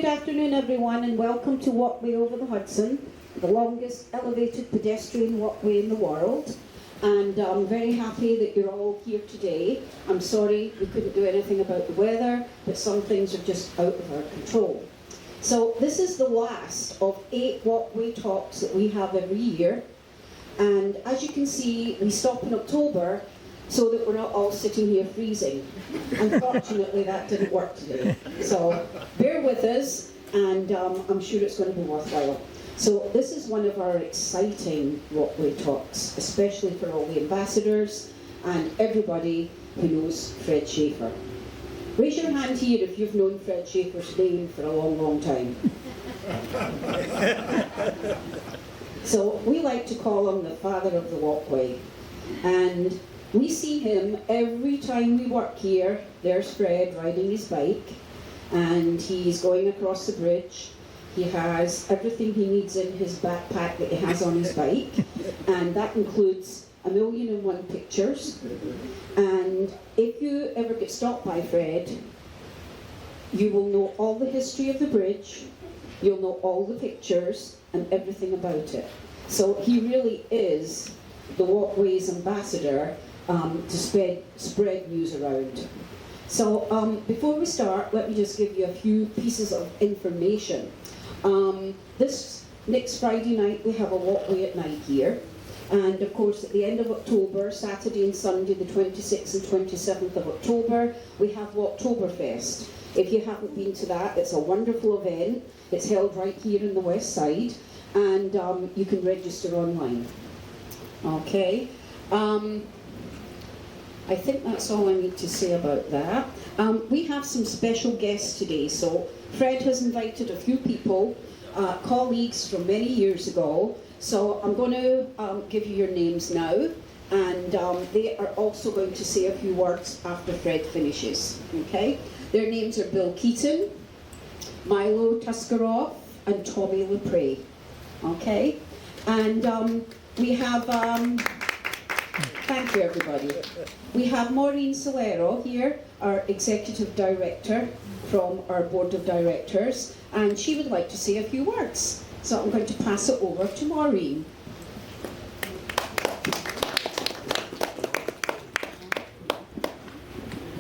Good afternoon, everyone, and welcome to Walkway Over the Hudson, the longest elevated pedestrian walkway in the world. And I'm very happy that you're all here today. I'm sorry we couldn't do anything about the weather, but some things are just out of our control. So this is the last of 8 walkway talks that we have every year. And as you can see, we stop in October so that we're not all sitting here freezing. Unfortunately, that didn't work today. So bear with us, and I'm sure it's going to be worthwhile. So this is one of our exciting walkway talks, especially for all the ambassadors and everybody who knows Fred Schaeffer. Raise your hand here if you've known Fred Schaeffer's name for a long, long time. So we like to call him the father of the walkway. And we see him every time we work here. There's Fred riding his bike, and he's going across the bridge. He has everything he needs in his backpack that he has on his bike, and that includes 1,000,001 pictures. And if you ever get stopped by Fred, you will know all the history of the bridge, you'll know all the pictures and everything about it. So he really is the walkway's ambassador to spread news around. So before we start, let me just give you a few pieces of information. This next Friday night we have a walkway at night here, and of course at the end of October, Saturday and Sunday, the 26th and 27th of October, we have Walktoberfest. If you haven't been to that, it's a wonderful event. It's held right here in the west side, and you can register online. Okay. I think that's all I need to say about that. We have some special guests today. So Fred has invited a few people, colleagues from many years ago. So I'm going to give you your names now, and they are also going to say a few words after Fred finishes. Okay? Their names are Bill Keaton, Milo Tuscaroff, and Tommy Lepre. Okay? And we have... Thank you, everybody. We have Maureen Solero here, our Executive Director from our Board of Directors, and she would like to say a few words. So I'm going to pass it over to Maureen.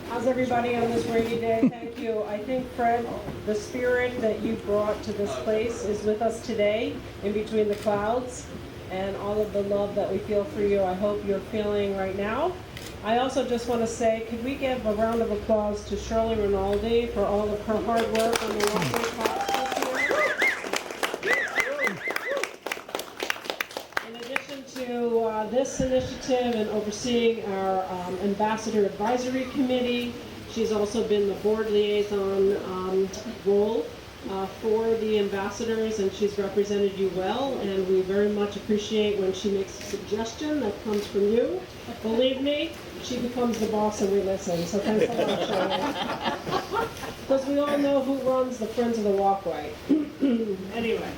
How's everybody on this rainy day? Thank you. I think, Fred, the spirit that you brought to this place is with us today, in between the clouds. And all of the love that we feel for you, I hope you're feeling right now. I also just want to say, could we give a round of applause to Shirley Rinaldi for all of her hard work on the walkway talks this year. In addition to this initiative and overseeing our Ambassador Advisory Committee, she's also been the board liaison role for the ambassadors, and she's represented you well, and we very much appreciate when she makes a suggestion that comes from you. Believe me, she becomes the boss and we listen, so thanks a lot, Shirley. Because we all know who runs the Friends of the Walkway. Anyway,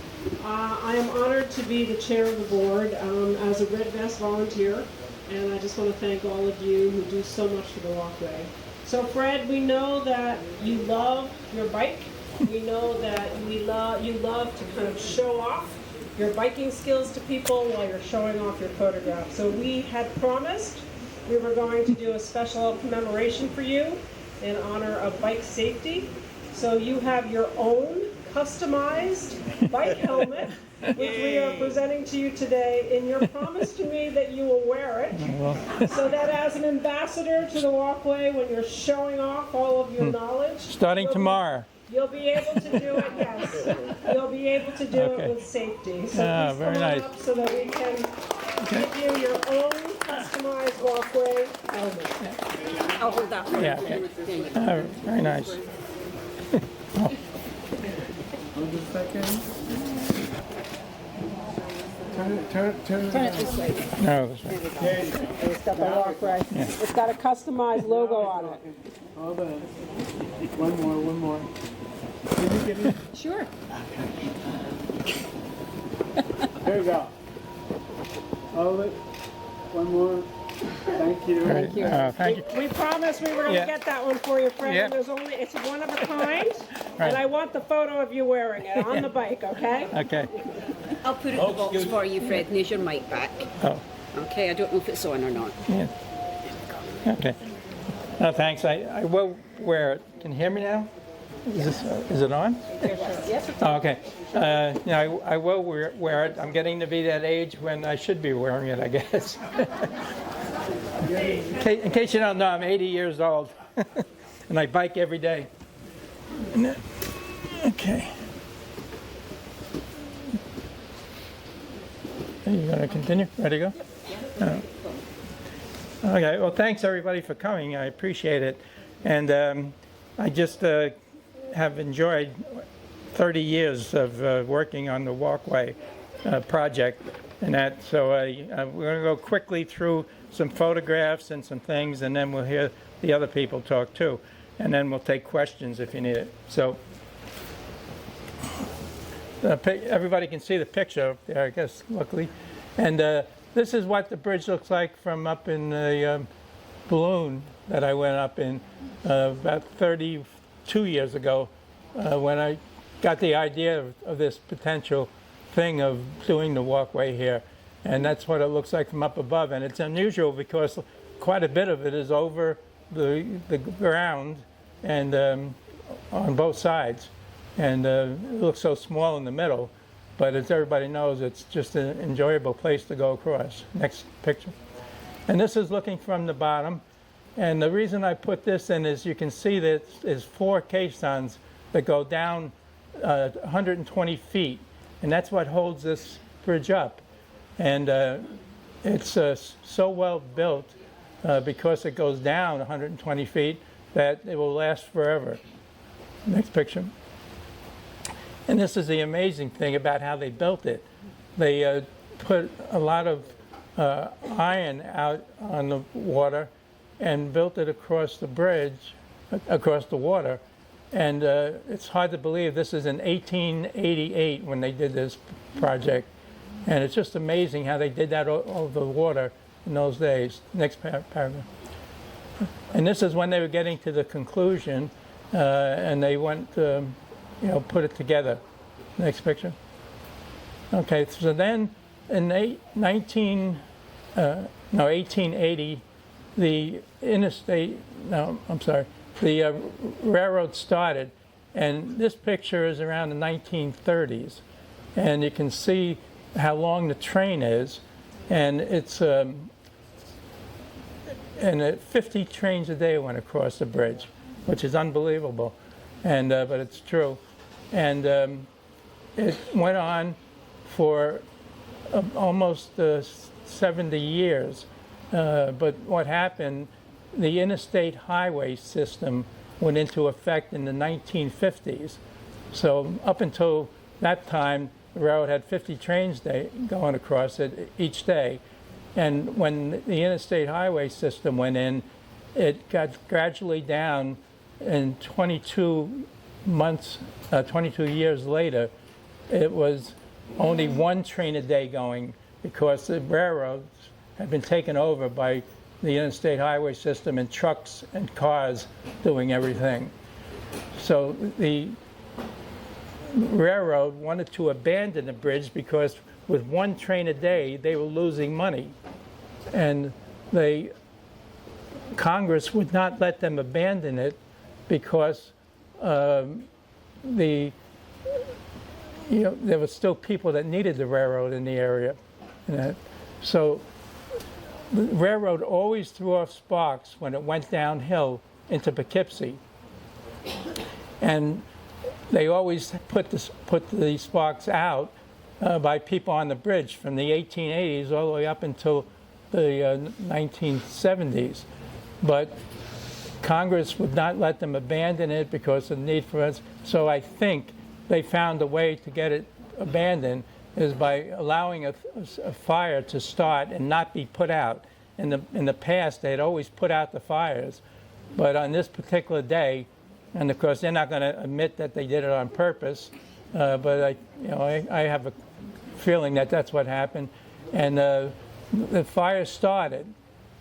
I am honored to be the chair of the board as a Red Vest volunteer, and I just want to thank all of you who do so much for the walkway. So Fred, we know that you love your bike. We know that you love to kind of show off your biking skills to people while you're showing off your photograph. So we had promised we were going to do a special commemoration for you in honor of bike safety. So you have your own customized bike helmet, which we are presenting to you today, in your promise to me that you will wear it, so that as an ambassador to the walkway, when you're showing off all of your knowledge, starting tomorrow. You'll be able to do it, yes. You'll be able to do it with safety. So please very come nice. up so that we can give you your own customized walkway helmet. I'll hold that one. Yeah, okay. Very nice. Hold a second. Turn Turn it this way. No, this way. It's got the walkway. It's got a customized logo on it. Hold on. One more. Can you give me? Sure. There you go. Hold it. One more. Thank you. Great. Thank you. We promised we were going to Yeah. get that one for you, Fred. Yeah. It's one of a kind, Right. and I want the photo of you wearing it on the bike, okay? Okay. I'll put it in the box for you, Fred, and there's your mic back. Oh, Okay, I don't know if it's on or not. yeah. Okay. No, thanks. I will wear it. Can you hear me now? Is it on? Yes, it's Oh, okay. Yeah, I will wear it. I'm getting to be that age when I should be wearing it, I guess. In case you don't know, I'm 80 years old, and I bike every day. Okay. Are you going to continue? Ready to go? Okay. Well, thanks everybody for coming. I appreciate it, and I just have enjoyed 30 years of working on the Walkway project, and that. So we're going to go quickly through some photographs and some things, and then we'll hear the other people talk too, and then we'll take questions if you need it. So everybody can see the picture up there, I guess, luckily. And this is what the bridge looks like from up in the balloon that I went up in about 32 years ago when I got the idea of this potential thing of doing the walkway here. And that's what it looks like from up above. And it's unusual because quite a bit of it is over the ground and on both sides. And it looks so small in the middle. But as everybody knows, it's just an enjoyable place to go across. Next picture. And this is looking from the bottom. And the reason I put this in is you can see that there's 4 caissons that go down 120 feet. And that's what holds this bridge up. And it's so well built because it goes down 120 feet that it will last forever. Next picture. And this is the amazing thing about how they built it. They put a lot of iron out on the water and built it across the bridge, across the water. And it's hard to believe this is in 1888 when they did this project. And it's just amazing how they did that over the water in those days. Next paragraph. And this is when they were getting to the conclusion and they went put it together. Next picture. Okay, so then in 1880, the railroad started, and this picture is around the 1930s, and you can see how long the train is, and it's 50 trains a day went across the bridge, which is unbelievable, and but it's true. And it went on for almost 70 years. But what happened, the interstate highway system went into effect in the 1950s. So up until that time, the railroad had 50 trains going across it each day. And when the interstate highway system went in, it got gradually down, and 22 years later, it was only 1 train a day going because the railroads had been taken over by the interstate highway system and trucks and cars doing everything. So the railroad wanted to abandon the bridge because with 1 train a day, they were losing money. And Congress would not let them abandon it because there were still people that needed the railroad in the area. So the railroad always threw off sparks when it went downhill into Poughkeepsie. And they always put the sparks out by people on the bridge from the 1880s all the way up until the 1970s. But Congress would not let them abandon it because of the need for us. So I think they found a way to get it abandoned is by allowing a fire to start and not be put out. In the past, they had always put out the fires, but on this particular day, and of course they're not going to admit that they did it on purpose, but I have a feeling that that's what happened, and the fire started,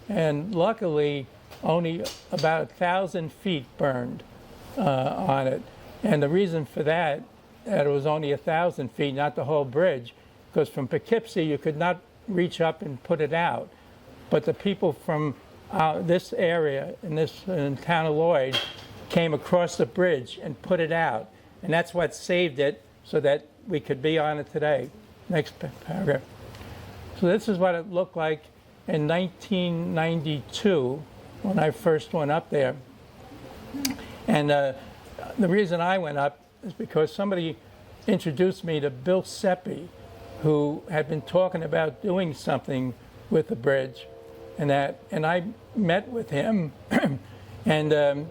and luckily only about 1,000 feet burned on it. And the reason for that it was only 1,000 feet, not the whole bridge, because from Poughkeepsie you could not reach up and put it out. But the people from this area in town of Lloyd came across the bridge and put it out. And that's what saved it so that we could be on it today. Next paragraph. So this is what it looked like in 1992 when I first went up there. And the reason I went up is because somebody introduced me to Bill Seppi, who had been talking about doing something with the bridge, and I met with him, and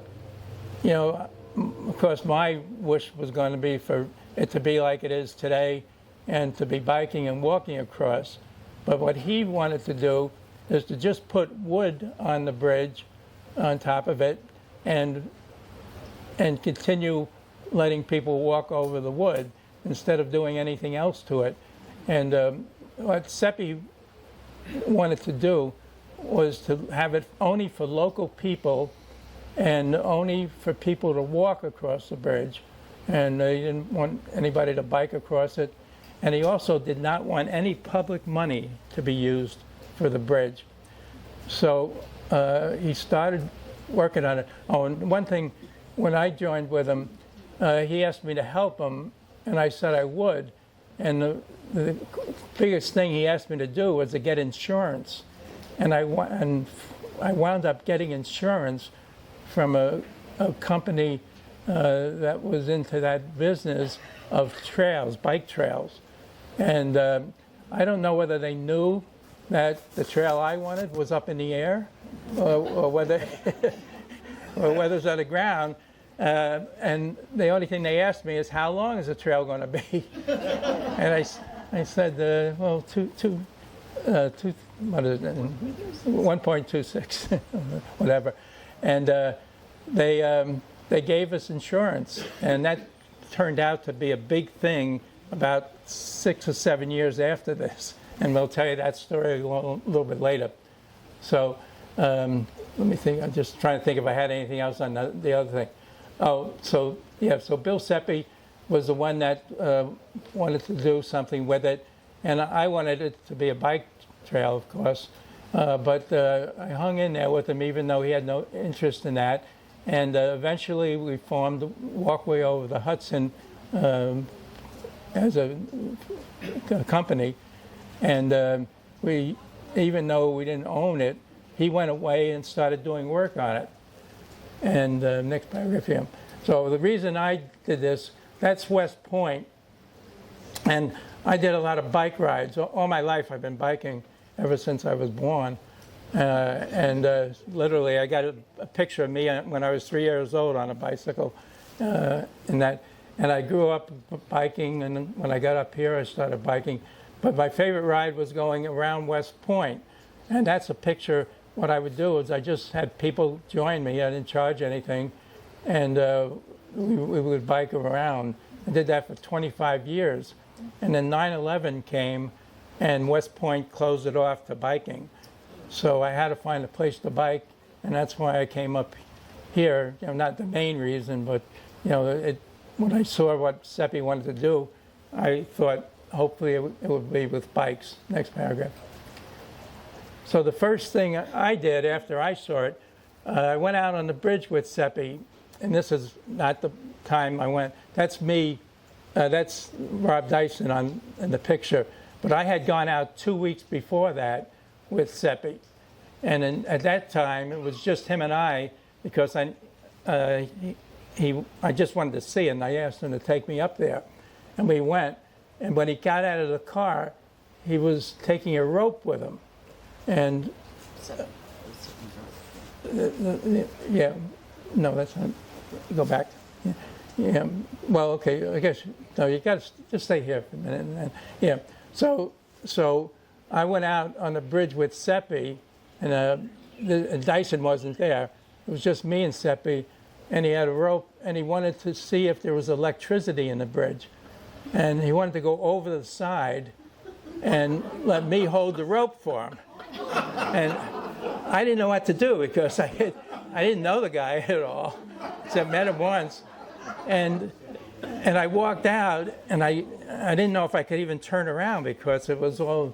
you know, of course, my wish was going to be for it to be like it is today, and to be biking and walking across. But what he wanted to do is to just put wood on the bridge, on top of it, and continue letting people walk over the wood instead of doing anything else to it. And what Seppi wanted to do was to have it only for local people and only for people to walk across the bridge. And he didn't want anybody to bike across it. And he also did not want any public money to be used for the bridge. So he started working on it. Oh, and one thing, when I joined with him, he asked me to help him, and I said I would. And the biggest thing he asked me to do was to get insurance. And I wound up getting insurance from a company that was into that business of trails, bike trails. And I don't know whether they knew that the trail I wanted was up in the air or whether or whether it's on the ground. And the only thing they asked me is, how long is the trail going to be? And I said, well, what is it, 1.26, whatever. And they gave us insurance, and that turned out to be a big thing about 6 or 7 years after this. And we'll tell you that story a little bit later. So let me think. I'm just trying to think if I had anything else on the other thing. Oh, so yeah, so Bill Seppi was the one that wanted to do something with it, and I wanted it to be a bike trail, of course, but I hung in there with him even though he had no interest in that, and eventually we formed Walkway Over the Hudson as a company, and we, even though we didn't own it, he went away and started doing work on it. And next paragraph here. So the reason I did this, that's West Point. And I did a lot of bike rides. All my life I've been biking ever since I was born. Literally I got a picture of me when I was 3 years old on a bicycle. And I grew up biking, and when I got up here I started biking. But my favorite ride was going around West Point. And that's a picture. What I would do is I just had people join me. I didn't charge anything, and we would bike around. I did that for 25 years. And then 9/11 came, and West Point closed it off to biking. So I had to find a place to bike, and that's why I came up here. You know, not the main reason, but you know, when I saw what Seppi wanted to do, I thought hopefully it would be with bikes. Next paragraph. So the first thing I did after I saw it, I went out on the bridge with Seppi, and this is not the time I went. That's me. That's Rob Dyson in the picture. But I had gone out 2 weeks before that with Seppi. And at that time, it was just him and I, because I just wanted to see him. I asked him to take me up there. And we went. And when he got out of the car, he was taking a rope with him. And yeah, no, that's not. Go back. Yeah. Well, okay. I guess no. You got to just stay here for a minute. And yeah. So I went out on the bridge with Seppi, and Dyson wasn't there. It was just me and Seppi, and he had a rope, and he wanted to see if there was electricity in the bridge, and he wanted to go over the side and let me hold the rope for him. And I didn't know what to do because I didn't know the guy at all, except met him once. And I walked out, and I didn't know if I could even turn around because it was all,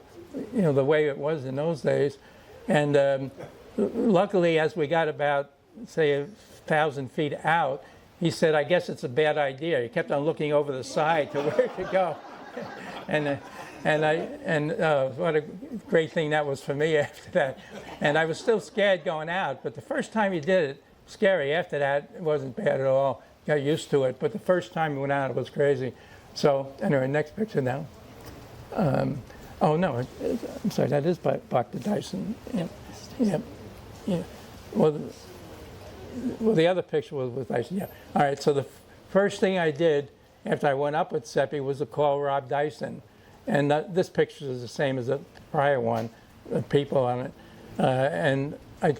the way it was in those days. And luckily, as we got about, say, 1,000 feet out, he said, "I guess it's a bad idea." He kept on looking over the side to where to go. And what a great thing that was for me after that. And I was still scared going out, but the first time he did it, scary. After that, it wasn't bad at all. Got used to it, but the first time he went out, it was crazy. So anyway, next picture now. Oh no, I'm sorry, that is by Dr. Dyson. Yeah. Well, the other picture was with Dyson. Yeah. All right. So the first thing I did after I went up with Seppi was to call Rob Dyson, and this picture is the same as the prior one, the people on it. And I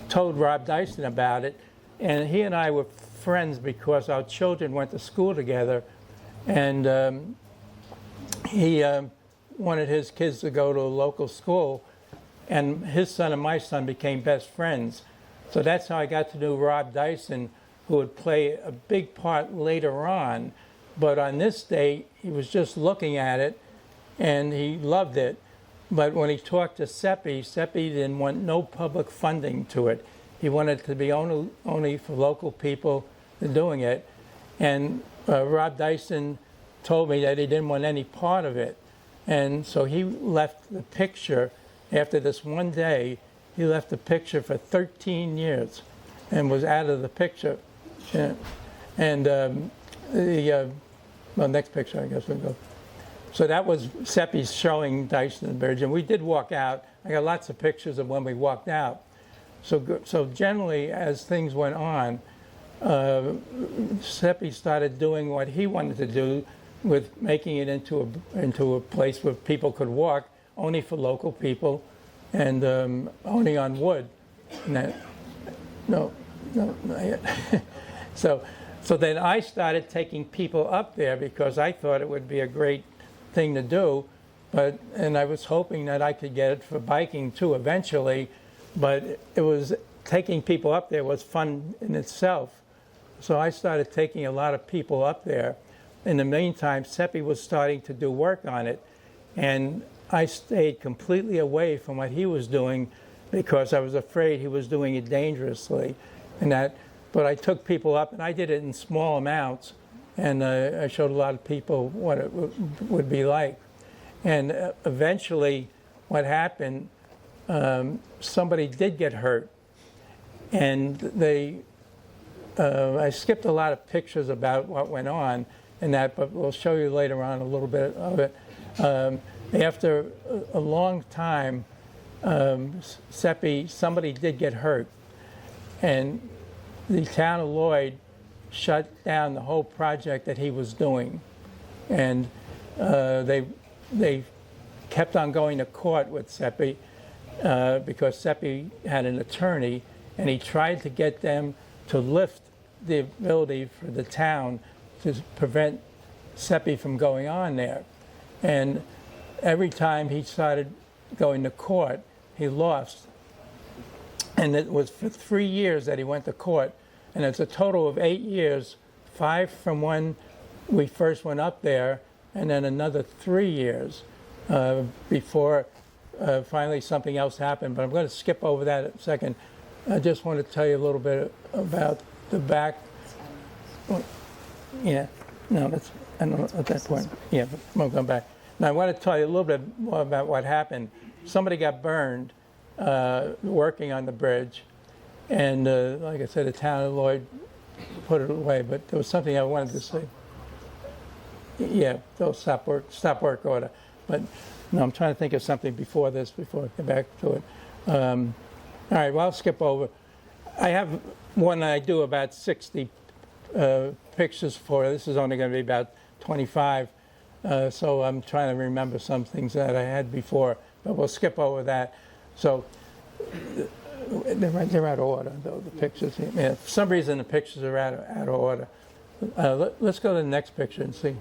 told Rob Dyson about it, and he and I were friends because our children went to school together, and he wanted his kids to go to a local school, and his son and my son became best friends. So that's how I got to know Rob Dyson, who would play a big part later on. But on this day, he was just looking at it, and he loved it. But when he talked to Seppi didn't want no public funding to it. He wanted it to be only for local people doing it. And Rob Dyson told me that he didn't want any part of it. And so he left the picture after this one day. He left the picture for 13 years and was out of the picture. Yeah. And next picture, I guess we'll go. So that was Seppi's showing Dyson the Bridge, and we did walk out. I got lots of pictures of when we walked out. So generally, as things went on, Seppi started doing what he wanted to do with making it into a place where people could walk, only for local people, and only on wood. No, not yet. So then I started taking people up there because I thought it would be a great thing to do, and I was hoping that I could get it for biking too eventually, but it was taking people up there was fun in itself. So I started taking a lot of people up there. In the meantime, Seppi was starting to do work on it, and I stayed completely away from what he was doing because I was afraid he was doing it dangerously. But I took people up, and I did it in small amounts, and I showed a lot of people what it would be like. And eventually, what happened, somebody did get hurt, and I skipped a lot of pictures about what went on and that, but we'll show you later on a little bit of it. After a long time, somebody did get hurt, and the town of Lloyd shut down the whole project that he was doing, and they kept on going to court with Seppi because Seppi had an attorney, and he tried to get them to lift the ability for the town to prevent Seppi from going on there. And every time he started going to court, he lost. And it was for 3 years that he went to court. And it's a total of 8 years, 5 from when we first went up there, and then another 3 years before finally something else happened. But I'm going to skip over that in a second. I just want to tell you a little bit about the back. Yeah, no, that's, I don't know at that point. Yeah, but we'll come back. Now I want to tell you a little bit more about what happened. Somebody got burned working on the bridge, and like I said, the town of Lloyd put it away. But there was something I wanted to say. Yeah, they'll stop work order. But no, I'm trying to think of something before this, before I get back to it. All right, well, I'll skip over. I have one I do about 60 pictures for. This is only going to be about 25. So I'm trying to remember some things that I had before, but we'll skip over that. So they're out of order, though, the pictures. Yeah, for some reason, the pictures are out of order. Let's go to the next picture and see.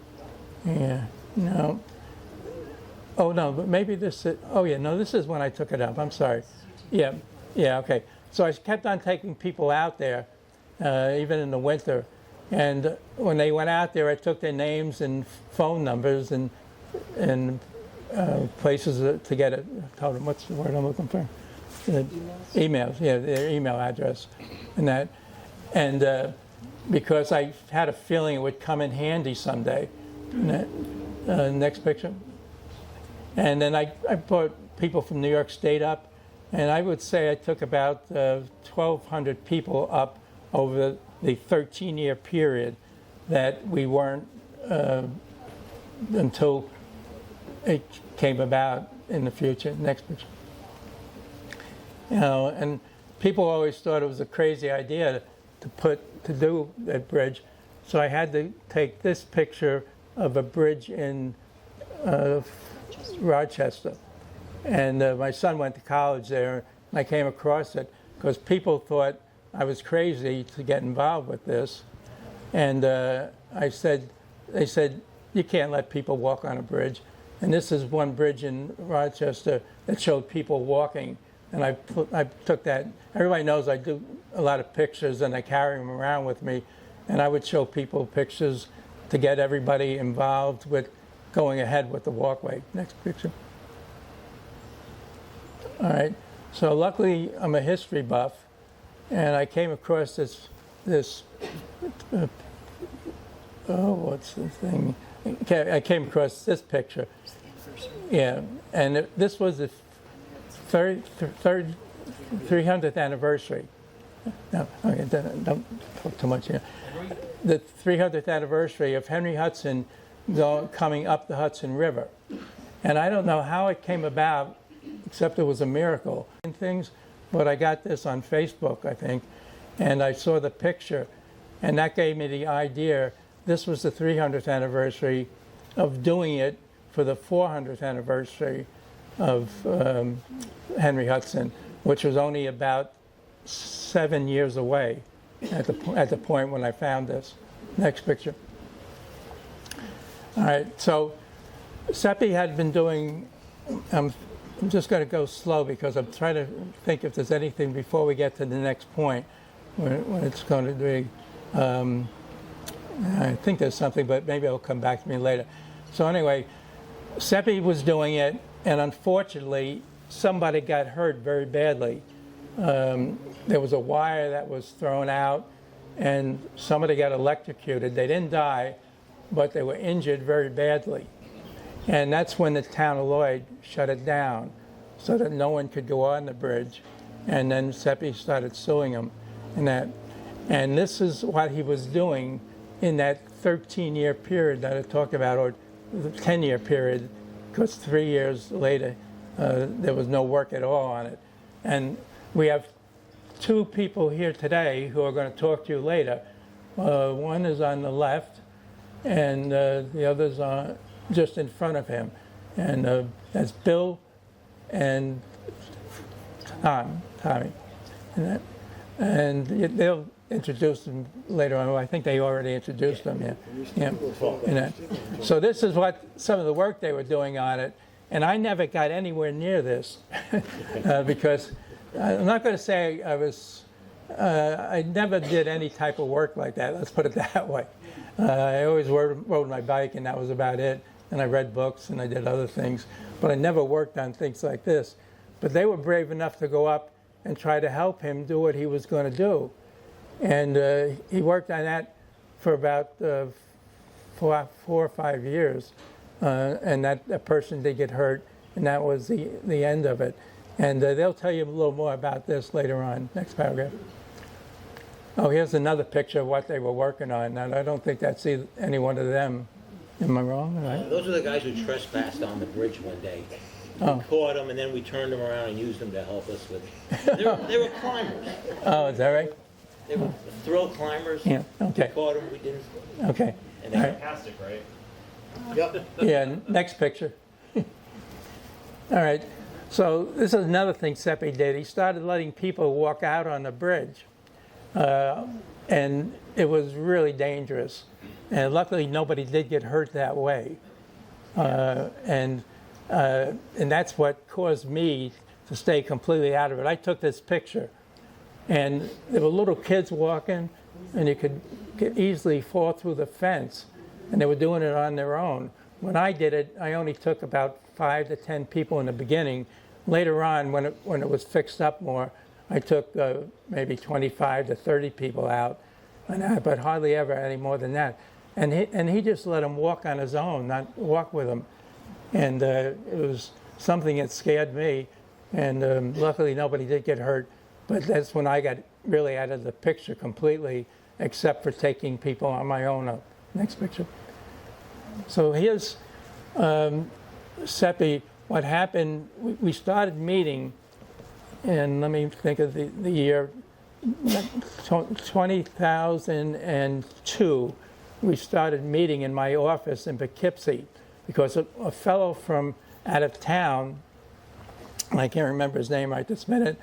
Yeah, no. Oh, no, but maybe this is, oh, yeah, no, this is when I took it up. I'm sorry. Yeah, Yeah, okay. So I kept on taking people out there, even in the winter. And when they went out there, I took their names and phone numbers and places to get it. Told them, what's the word I'm looking for? Emails, yeah, their email address and that. And because I had a feeling it would come in handy someday. And that, next picture. And then I brought people from New York State up, and I would say I took about 1,200 people up over the 13-year period that we weren't until it came about in the future. Next picture. You know, and people always thought it was a crazy idea to do that bridge, so I had to take this picture of a bridge in Rochester. And my son went to college there, and I came across it because people thought I was crazy to get involved with this. And they said, you can't let people walk on a bridge. And this is one bridge in Rochester that showed people walking. And I took that. Everybody knows I do a lot of pictures, and I carry them around with me. And I would show people pictures to get everybody involved with going ahead with the walkway. Next picture. All right. So luckily, I'm a history buff, and I came across this what's the thing? I came across this picture. Yeah, and this was the 300th anniversary. No, okay, don't talk too much here. The 300th anniversary of Henry Hudson coming up the Hudson River. And I don't know how it came about, except it was a miracle and things, but I got this on Facebook, I think, and I saw the picture, and that gave me the idea. This was the 300th anniversary of doing it for the 400th anniversary of Henry Hudson, which was only about 7 years away at the point when I found this. Next picture. All right, so Seppi had been doing, I'm just going to go slow because I'm trying to think if there's anything before we get to the next point when it's going to be, I think there's something, but maybe it'll come back to me later. So anyway, Seppi was doing it, and unfortunately, somebody got hurt very badly. There was a wire that was thrown out, and somebody got electrocuted. They didn't die, but they were injured very badly. And that's when the town of Lloyd shut it down so that no one could go on the bridge. And then Seppi started suing him and that. And this is what he was doing in that 13-year period that I talked about, or the 10-year period, because 3 years later, there was no work at all on it. And we have two people here today who are going to talk to you later. One is on the left, and the other's just in front of him. And that's Bill and Tommy. And they'll introduce them later on. I think they already introduced them, yeah. So this is what some of the work they were doing on it. And I never got anywhere near this because I'm not going to say I never did any type of work like that. Let's put it that way. I always rode my bike, and that was about it. And I read books, and I did other things. But I never worked on things like this. But they were brave enough to go up and try to help him do what he was going to do. And he worked on that for about 4 or 5 years. And that person did get hurt, and that was the end of it. And they'll tell you a little more about this later on. Next paragraph. Oh, here's another picture of what they were working on. Now, I don't think that's any one of them. Am I wrong? Right? Those are the guys who trespassed on the bridge one day. Oh. We caught them, and then we turned them around and used them to help us with. They were climbers. Oh, is that right? They were thrill climbers. Yeah. Okay. We caught them. We didn't. Okay. And All they right. Fantastic, right? Yep. Yeah. Next picture. All right. So this is another thing Seppi did. He started letting people walk out on the bridge, and it was really dangerous. And luckily, nobody did get hurt that way. And that's what caused me to stay completely out of it. I took this picture, and there were little kids walking, and you could easily fall through the fence, and they were doing it on their own. When I did it, I only took about 5 to 10 people in the beginning. Later on, when it was fixed up more, I took maybe 25 to 30 people out, but hardly ever any more than that. And he just let him walk on his own, not walk with him. And it was something that scared me. And luckily nobody did get hurt. But that's when I got really out of the picture completely, except for taking people on my own. Next picture. So here's Seppi. What happened, we started meeting, and let me think of the year, 2002, we started meeting in my office in Poughkeepsie because a fellow from out of town, I can't remember his name right this minute,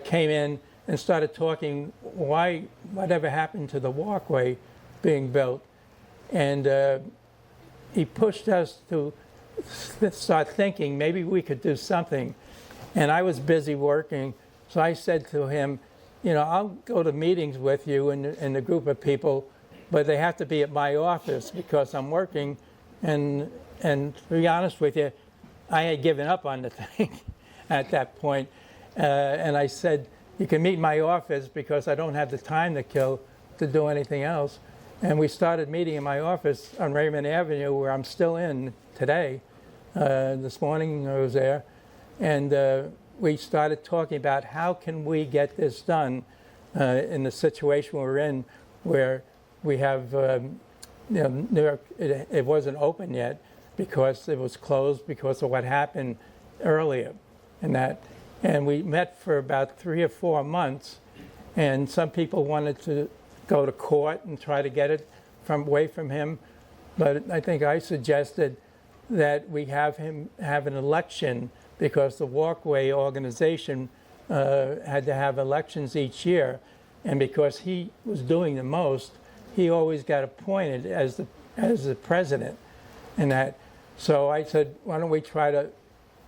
came in and started talking whatever happened to the walkway being built. And he pushed us to start thinking maybe we could do something. And I was busy working, so I said to him, I'll go to meetings with you and a group of people, but they have to be at my office because I'm working. And to be honest with you, I had given up on the thing at that point. And I said, you can meet my office because I don't have the time to kill to do anything else. And we started meeting in my office on Raymond Avenue, where I'm still in today. This morning I was there. And we started talking about how can we get this done in the situation we're in, where we have, New York, it wasn't open yet because it was closed because of what happened earlier. And we met for about 3 or 4 months, and some people wanted to go to court and try to get it away from him. But I think I suggested that we have him have an election because the Walkway organization had to have elections each year. And because he was doing the most, he always got appointed as the president. So I said, why don't we try to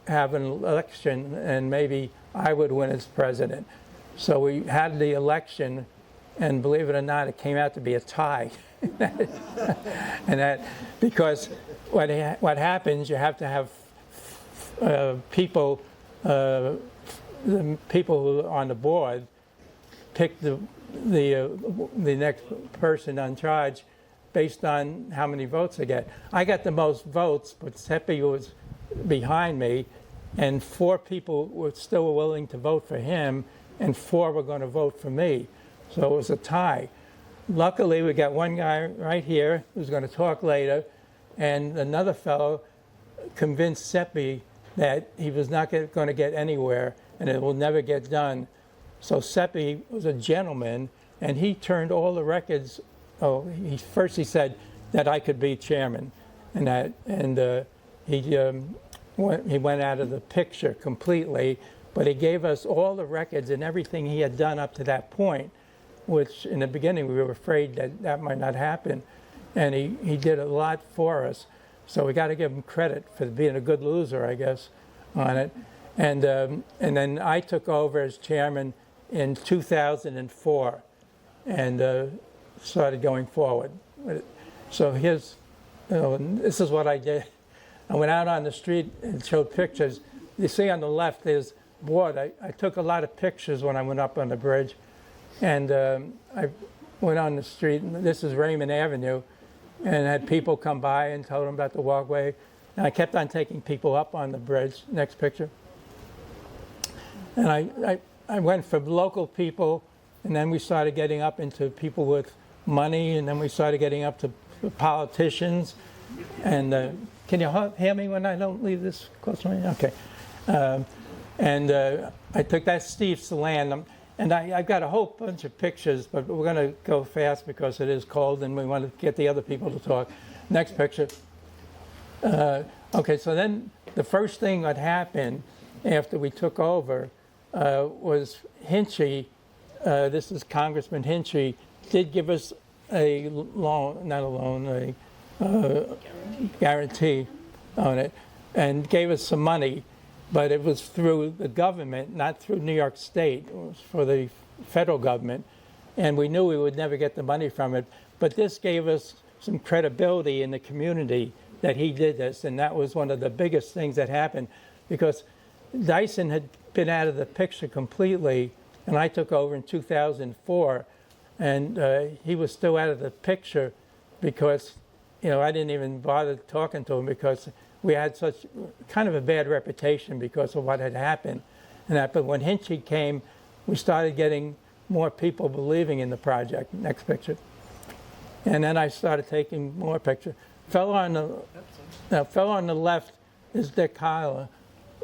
have an election and maybe I would win as president. So we had the election, and believe it or not, it came out to be a tie. Because what happens, you have to have people, the people who are on the board pick the next person on charge based on how many votes they get. I got the most votes, but Seppi was behind me, and 4 people were still willing to vote for him, and 4 were going to vote for me. So it was a tie. Luckily, we got one guy right here who's going to talk later, and another fellow convinced Seppi that he was not going to get anywhere and it will never get done. So Seppi was a gentleman, and he turned all the records. First he said that I could be chairman, he went out of the picture completely, but he gave us all the records and everything he had done up to that point, which in the beginning we were afraid that might not happen. And he did a lot for us. So we got to give him credit for being a good loser, I guess, on it. And then I took over as chairman in 2004 and started going forward. So this is what I did. I went out on the street and showed pictures. You see on the left, there's board. I took a lot of pictures when I went up on the bridge. And I went on the street, and this is Raymond Avenue, and had people come by and told them about the walkway. And I kept on taking people up on the bridge. Next picture. And I went from local people, and then we started getting up into people with money, and then we started getting up to politicians. And can you hear me when I don't leave this close to me? Okay. I took that Steve Saland, and I've got a whole bunch of pictures, but we're going to go fast because it is cold, and we want to get the other people to talk. Next picture. Okay, so then the first thing that happened after we took over was Hinchy, this is Congressman Hinchy, did give us a loan, not a loan, a guarantee on it, and gave us some money. but it was through the government, not through New York State. It was for the federal government, and we knew we would never get the money from it. But this gave us some credibility in the community that he did this, and that was one of the biggest things that happened, because Dyson had been out of the picture completely, and I took over in 2004, and he was still out of the picture because, I didn't even bother talking to him because we had such kind of a bad reputation because of what had happened. But when Hinchy came, we started getting more people believing in the project. Next picture. And then I started taking more pictures. Fellow on the left is Dick Kyler,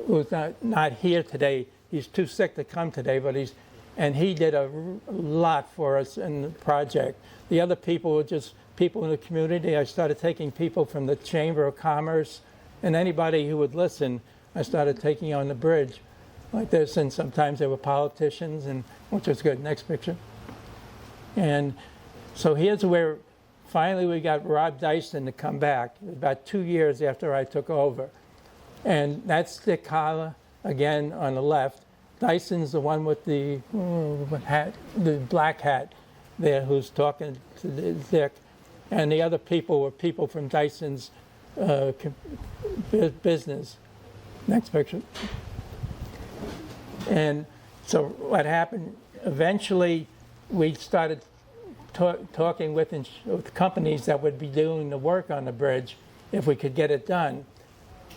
who's not here today. He's too sick to come today, but he did a lot for us in the project. The other people were just people in the community. I started taking people from the Chamber of Commerce, and anybody who would listen, I started taking on the bridge like this, and sometimes they were politicians, which was good. Next picture. And so here's where finally we got Rob Dyson to come back, about 2 years after I took over. And that's Dick Kyler, again, on the left. Dyson's the one with the hat, the black hat there, who's talking to Dick. And the other people were people from Dyson's business. Next picture. And so what happened, eventually we started talking with companies that would be doing the work on the bridge if we could get it done.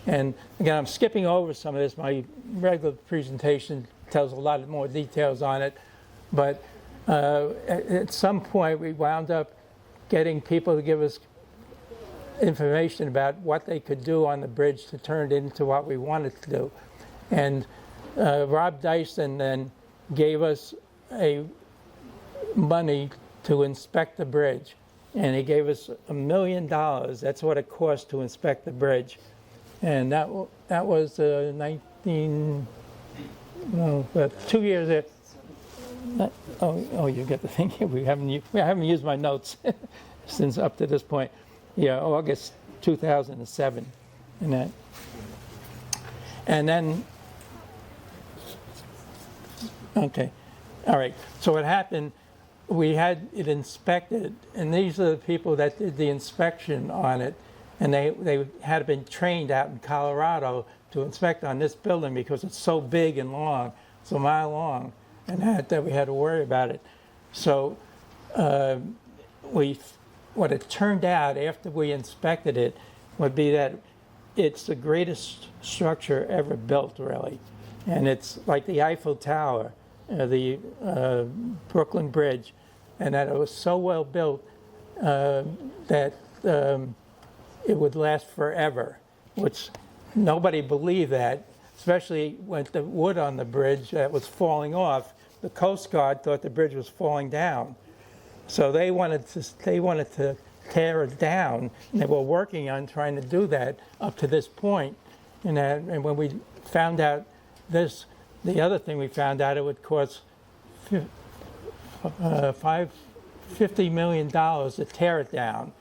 And again, I'm skipping over some of this. My regular presentation tells a lot more details on it. But at some point, we wound up getting people to give us information about what they could do on the bridge to turn it into what we wanted to do. And Rob Dyson then gave us money to inspect the bridge. And he gave us $1 million. That's what it cost to inspect the bridge. And that was 2 years after. You get the thing here. We haven't used my notes since up to this point. Yeah, August 2007, and that. And then, okay, all right. So what happened? We had it inspected, and these are the people that did the inspection on it, and they had been trained out in Colorado to inspect on this building because it's so big and long, it's a mile long, and that we had to worry about it. So what it turned out after we inspected it would be that it's the greatest structure ever built, really, and it's like the Eiffel Tower, the Brooklyn Bridge, and that it was so well built that it would last forever, which nobody believed that, especially with the wood on the bridge that was falling off. The Coast Guard thought the bridge was falling down. So they wanted to tear it down, and they were working on trying to do that up to this point. And when we found out this, the other thing we found out, it would cost $50 million to tear it down,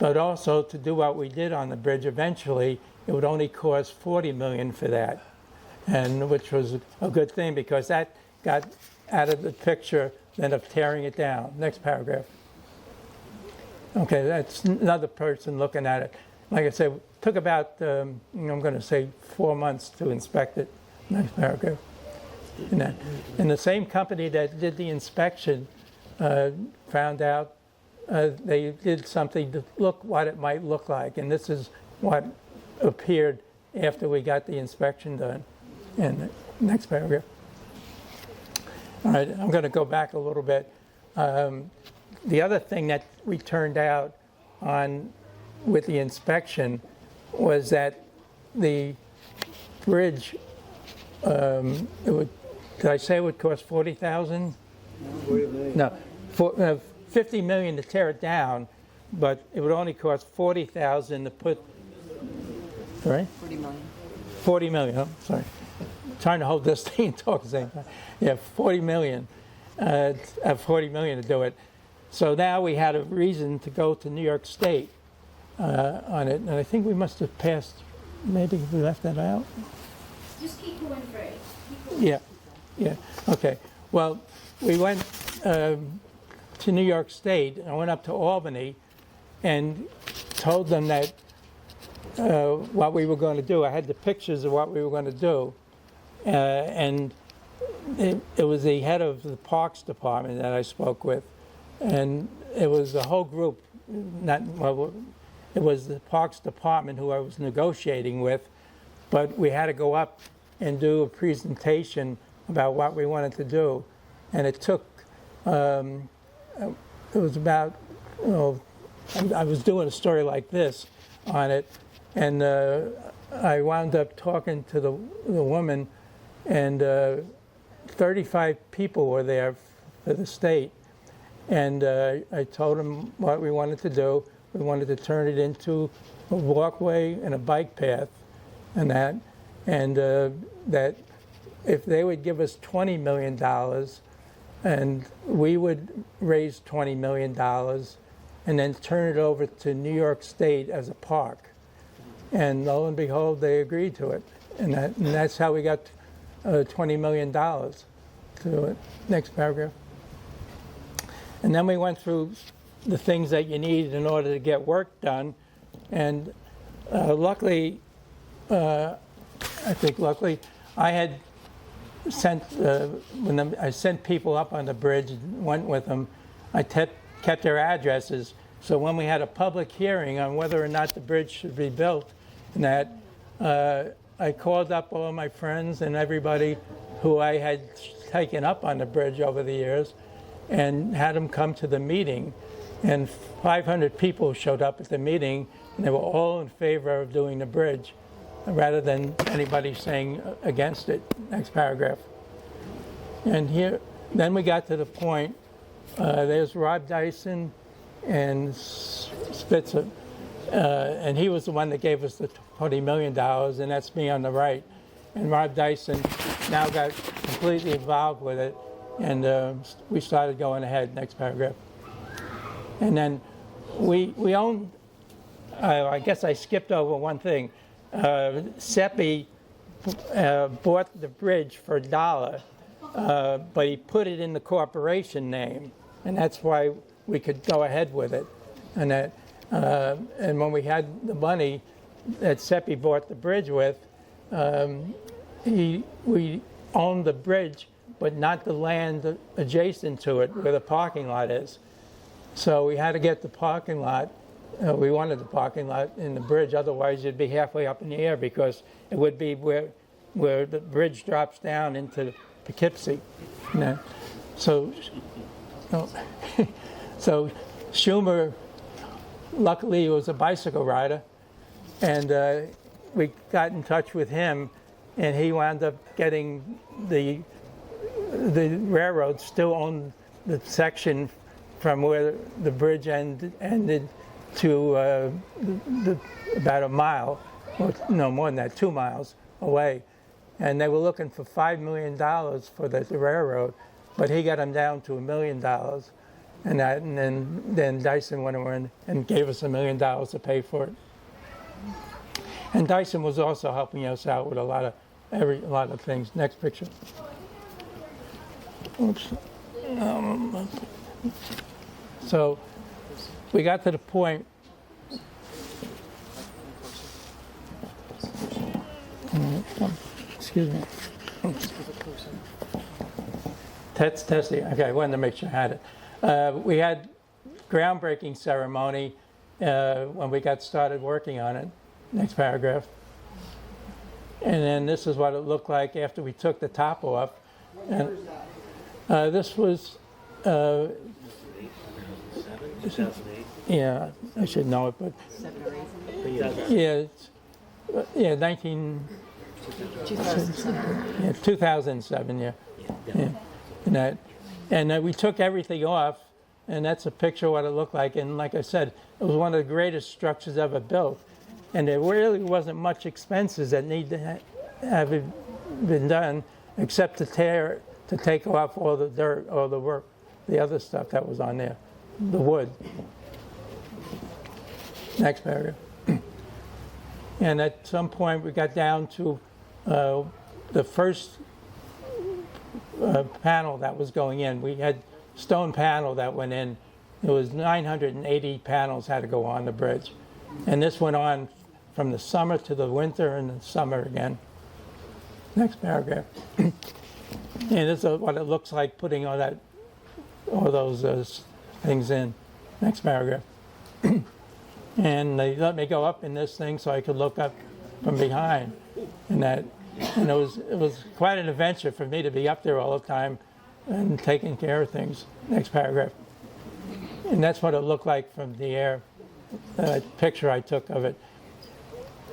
but also to do what we did on the bridge. Eventually, it would only cost $40 million for that, and which was a good thing because that got out of the picture then of tearing it down. Next paragraph. Okay, that's another person looking at it. Like I said, it took about, I'm going to say 4 months to inspect it. Next paragraph. And the same company that did the inspection found out they did something to look what it might look like. And this is what appeared after we got the inspection done. And next paragraph. All right, I'm going to go back a little bit. The other thing that we turned out on with the inspection was that the bridge, did I say it would cost $40,000? No, $50 million to tear it down, but it would only cost $40,000 to put. Sorry? $40 million. $40 million. Oh, sorry. Trying to hold this thing and talk at the same time. Yeah, $40 million. $40 million to do it. So now we had a reason to go to New York State on it, and I think we must have passed maybe we left that out. Just keep going, Fred. Yeah, okay. Well, we went to New York State. I went up to Albany and told them that what we were going to do. I had the pictures of what we were going to do. And it was the head of the Parks Department that I spoke with. And it was a whole group, it was the Parks Department who I was negotiating with, but we had to go up and do a presentation about what we wanted to do. And it took, it was about, I was doing a story like this on it, and I wound up talking to the woman, and 35 people were there for the state. And I told them what we wanted to do. We wanted to turn it into a walkway and a bike path and that. And that if they would give us $20 million and we would raise $20 million and then turn it over to New York State as a park. And lo and behold, they agreed to it. And that's how we got $20 million to it. Next paragraph. And then we went through the things that you need in order to get work done. And luckily, I had sent, when I sent people up on the bridge and went with them, I kept their addresses. So when we had a public hearing on whether or not the bridge should be built, and that, I called up all my friends and everybody who I had taken up on the bridge over the years and had them come to the meeting. And 500 people showed up at the meeting, and they were all in favor of doing the bridge rather than anybody saying against it. Next paragraph. And here, then we got to the point, there's Rob Dyson and Spitzer, and he was the one that gave us the $20 million, and that's me on the right. And Rob Dyson now got completely involved with it, and we started going ahead. Next paragraph. And then we own, I guess I skipped over one thing. Seppi bought the bridge for $1, but he put it in the corporation name, and that's why we could go ahead with it. And that, and when we had the money that Seppi bought the bridge with, we owned the bridge, but not the land adjacent to it where the parking lot is. So we had to get the parking lot. We wanted the parking lot in the bridge, otherwise you'd be halfway up in the air because it would be where the bridge drops down into Poughkeepsie. You know? So Schumer, luckily, was a bicycle rider, and we got in touch with him, and he wound up getting the railroad still owned the section from where the bridge ended to about a mile, or no more than that, 2 miles away. And they were looking for $5 million for the railroad, but he got them down to $1 million. And then Dyson went over and gave us $1 million to pay for it. And Dyson was also helping us out with a lot of things. Next picture. Oops. So we got to the point. Excuse me. Testing. Okay, I wanted to make sure I had it. We had groundbreaking ceremony when we got started working on it. Next paragraph. And then this is what it looked like after we took the top off. And this was 2008. Yeah, I should know it, but yeah, 2007, yeah. And we took everything off, and that's a picture of what it looked like. And like I said, it was one of the greatest structures ever built, and there really wasn't much expenses that need to have been done, except to take off all the dirt, all the work, the other stuff that was on there, the wood. Next paragraph. And at some point, we got down to the first panel that was going in. We had stone panel that went in. It was 980 panels had to go on the bridge. And this went on from the summer to the winter and the summer again. Next paragraph. And this is what it looks like putting all those things in. Next paragraph. And they let me go up in this thing so I could look up from behind. And it was quite an adventure for me to be up there all the time and taking care of things. Next paragraph. And that's what it looked like from the air. Picture I took of it.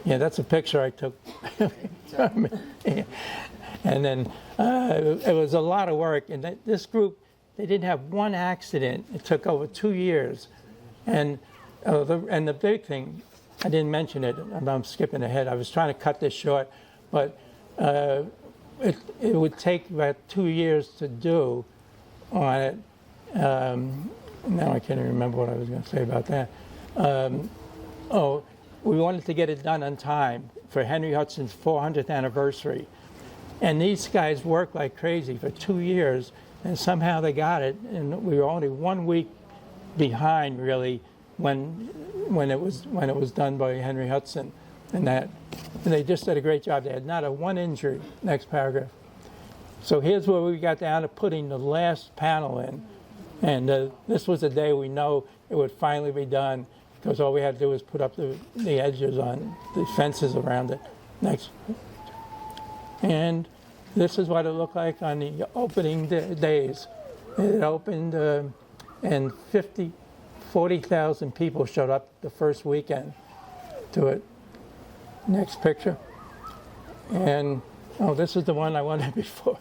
Yeah, that's a picture I took. And then it was a lot of work. And this group, they didn't have one accident. It took over 2 years. And the big thing, I didn't mention it. I'm skipping ahead. I was trying to cut this short, but it would take about 2 years to do on it. Now I can't even remember what I was going to say about that. We wanted to get it done on time for Henry Hudson's 400th anniversary. And these guys worked like crazy for 2 years, and somehow they got it. And we were only 1 week behind, really, when it was done by Henry Hudson. And they just did a great job. They had not a one injury. Next paragraph. So here's where we got down to putting the last panel in. And this was the day we know it would finally be done, because all we had to do was put up the edges on the fences around it. Next. And this is what it looked like on the opening days. It opened and 40,000 people showed up the first weekend to it. Next picture. And, this is the one I wanted before.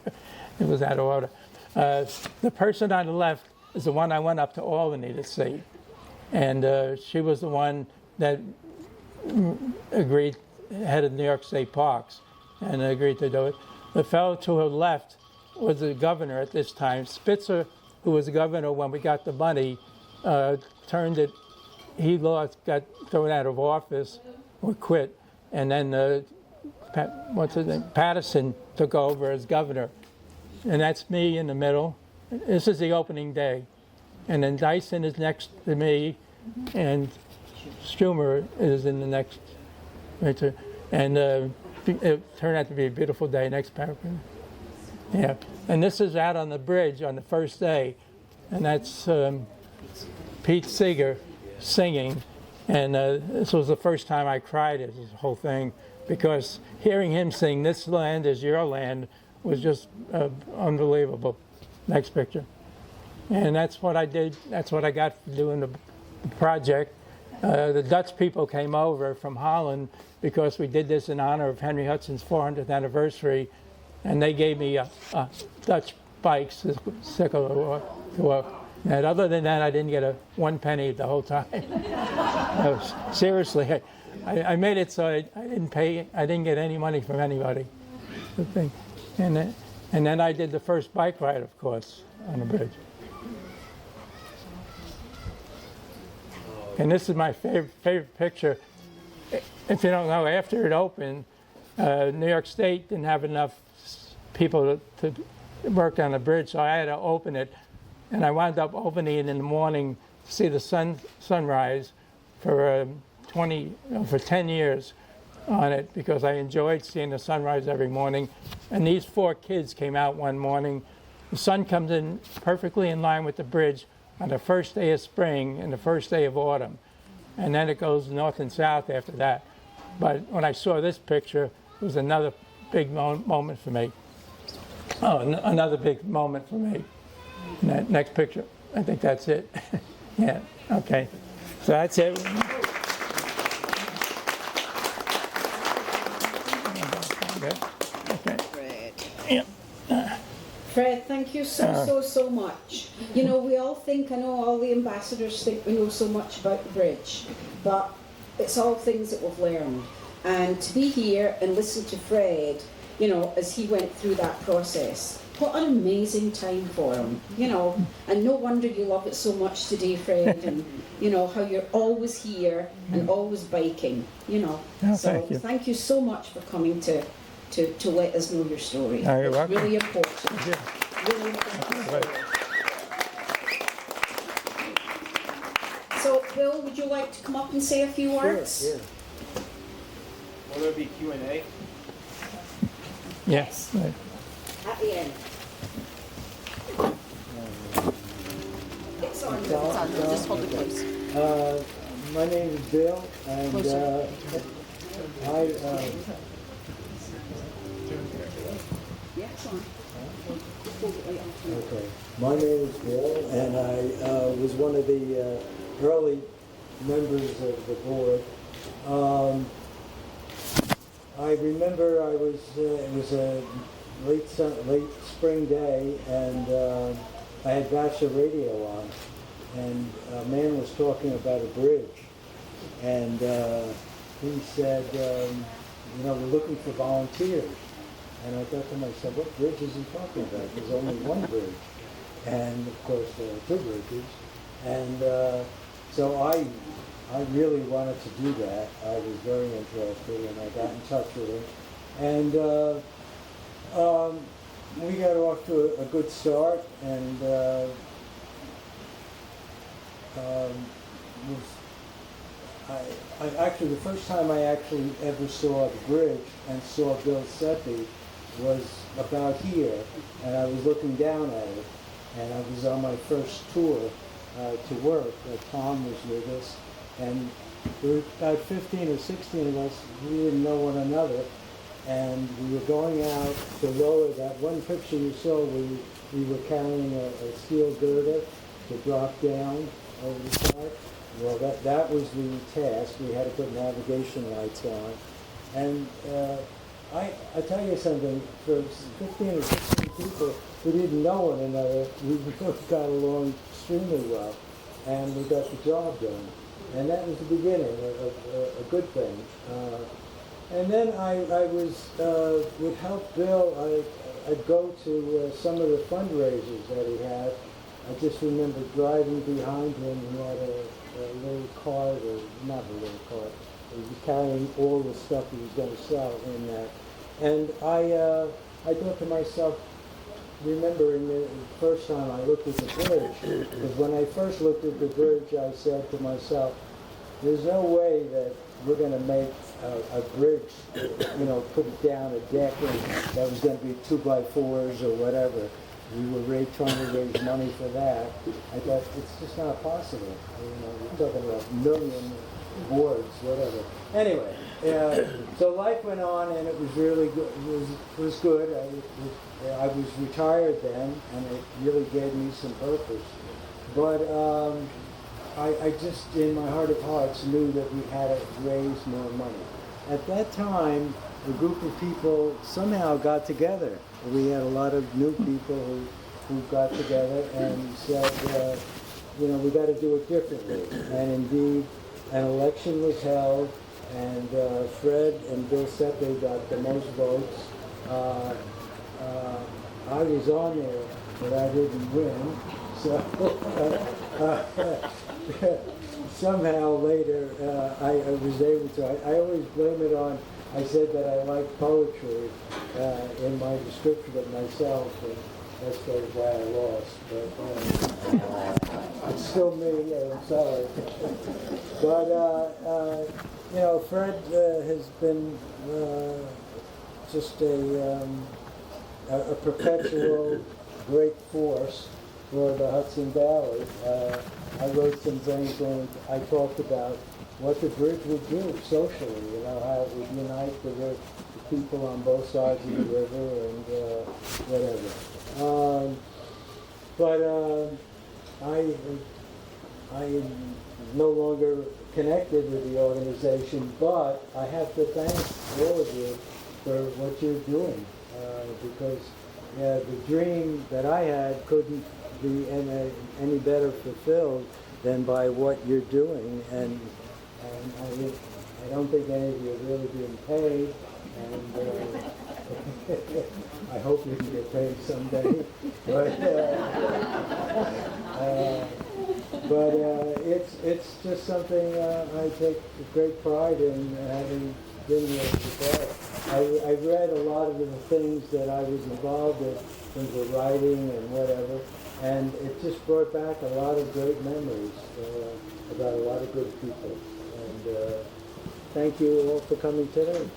It was out of order. The person on the left is the one I went up to Albany to see. And she was the one that agreed, head of New York State Parks, and agreed to do it. The fellow to her left was the governor at this time. Spitzer, who was the governor when we got the money, turned it, got thrown out of office or quit. And then, Patterson took over as governor. And that's me in the middle. This is the opening day. And then Dyson is next to me, and Schumer is in the next. And it turned out to be a beautiful day. Next paragraph. Yeah. And this is out on the bridge on the first day. And that's Pete Seeger singing. And this was the first time I cried at this whole thing, because hearing him sing "This Land Is Your Land" was just unbelievable. Next picture. And that's what I did. That's what I got for doing the project. The Dutch people came over from Holland because we did this in honor of Henry Hudson's 400th anniversary, and they gave me Dutch bikes to work. And other than that, I didn't get one penny the whole time. Seriously, I made it so I didn't pay. I didn't get any money from anybody. The thing. And then I did the first bike ride, of course, on the bridge. And this is my favorite picture. If you don't know, after it opened, New York State didn't have enough people to work on the bridge, so I had to open it. And I wound up opening it in the morning to see the sunrise for 10 years on it, because I enjoyed seeing the sunrise every morning. And these 4 kids came out one morning. The sun comes in perfectly in line with the bridge on the first day of spring and the first day of autumn. And then it goes north and south after that. But when I saw this picture, it was another big moment for me. Another big moment for me. Next picture. I think that's it. Yeah, okay. So that's it. Okay. Yeah. Fred, thank you so much. You know, we all think, I know all the ambassadors think we know so much about the bridge, but it's all things that we've learned. And to be here and listen to Fred, you know, as he went through that process, what an amazing time for him, you know. And no wonder you love it so much today, Fred, and you know how you're always here and always biking, you know. Oh, so thank you. so much for coming to let us know your story. Oh, you're it's welcome. really important. Thank you. Really important. Right. So, Bill, would you like to come up and say a few words? Sure, yeah. Will there be Q&A? Yes. Right. At the end. It's on. Just hold it close. My name is Bill, and Yeah, it's on. Hold it right on. okay. My name is Bill, and I was one of the early members of the board. I remember it was a late spring day, and I had Vassar radio on, and a man was talking about a bridge, and he said, you know, we're looking for volunteers. And I thought to myself, what bridge is he talking about? There's only one bridge. And of course there are two bridges. And so I really wanted to do that. I was very interested, and I got in touch with him. And we got off to a good start, and actually the first time I actually ever saw the bridge and saw Bill Seppi was about here, and I was looking down at it, and I was on my first tour to work. Tom was with us, and there were about 15 or 16 of us. We didn't know one another, and we were going out to lower that one picture you saw. We were carrying a steel girder to drop down over the side. Well, that was the task. We had to put navigation lights on, and I tell you something, for 15 or 16 people who didn't know one another, we both got along extremely well, and we got the job done. And that was the beginning, a good thing. And then I would help Bill. I'd go to some of the fundraisers that he had. I just remember driving behind him. He had a little cart, or not a little cart. He was carrying all the stuff he was going to sell in that. And I thought to myself, remembering the first time I looked at the bridge, because when I first looked at the bridge, I said to myself, there's no way that we're going to make a bridge, you know, put down a deck and that was going to be 2x4s or whatever. We were trying to raise money for that. I thought, it's just not possible. You know, we're talking about million boards, whatever. Anyway, so life went on, and it was really good. It was good. I was retired then, and it really gave me some purpose. But I just, in my heart of hearts, knew that we had to raise more money. At that time, a group of people somehow got together. We had a lot of new people who got together and said, you know, we got to do it differently. And indeed, an election was held, and Fred and Bill Seppi got the most votes. I was on there, but I didn't win. So somehow later I was able to. I always blame it on, I said that I like poetry in my description of myself, and that's sort of why I lost. But it's still me, I'm sorry. But, you know, Fred has been just a perpetual great force for the Hudson Valley. I wrote some things when I talked about what the bridge would do socially, you know, how it would unite the people on both sides of the river and whatever. I am no longer connected with the organization, but I have to thank all of you for what you're doing, because the dream that I had couldn't be any better fulfilled than by what you're doing, and I don't think any of you are really being paid, and I hope you can get paid someday. But it's just something I take great pride in, having been here before. I read a lot of the things that I was involved in terms of writing and whatever, and it just brought back a lot of great memories about a lot of good people. And thank you all for coming today.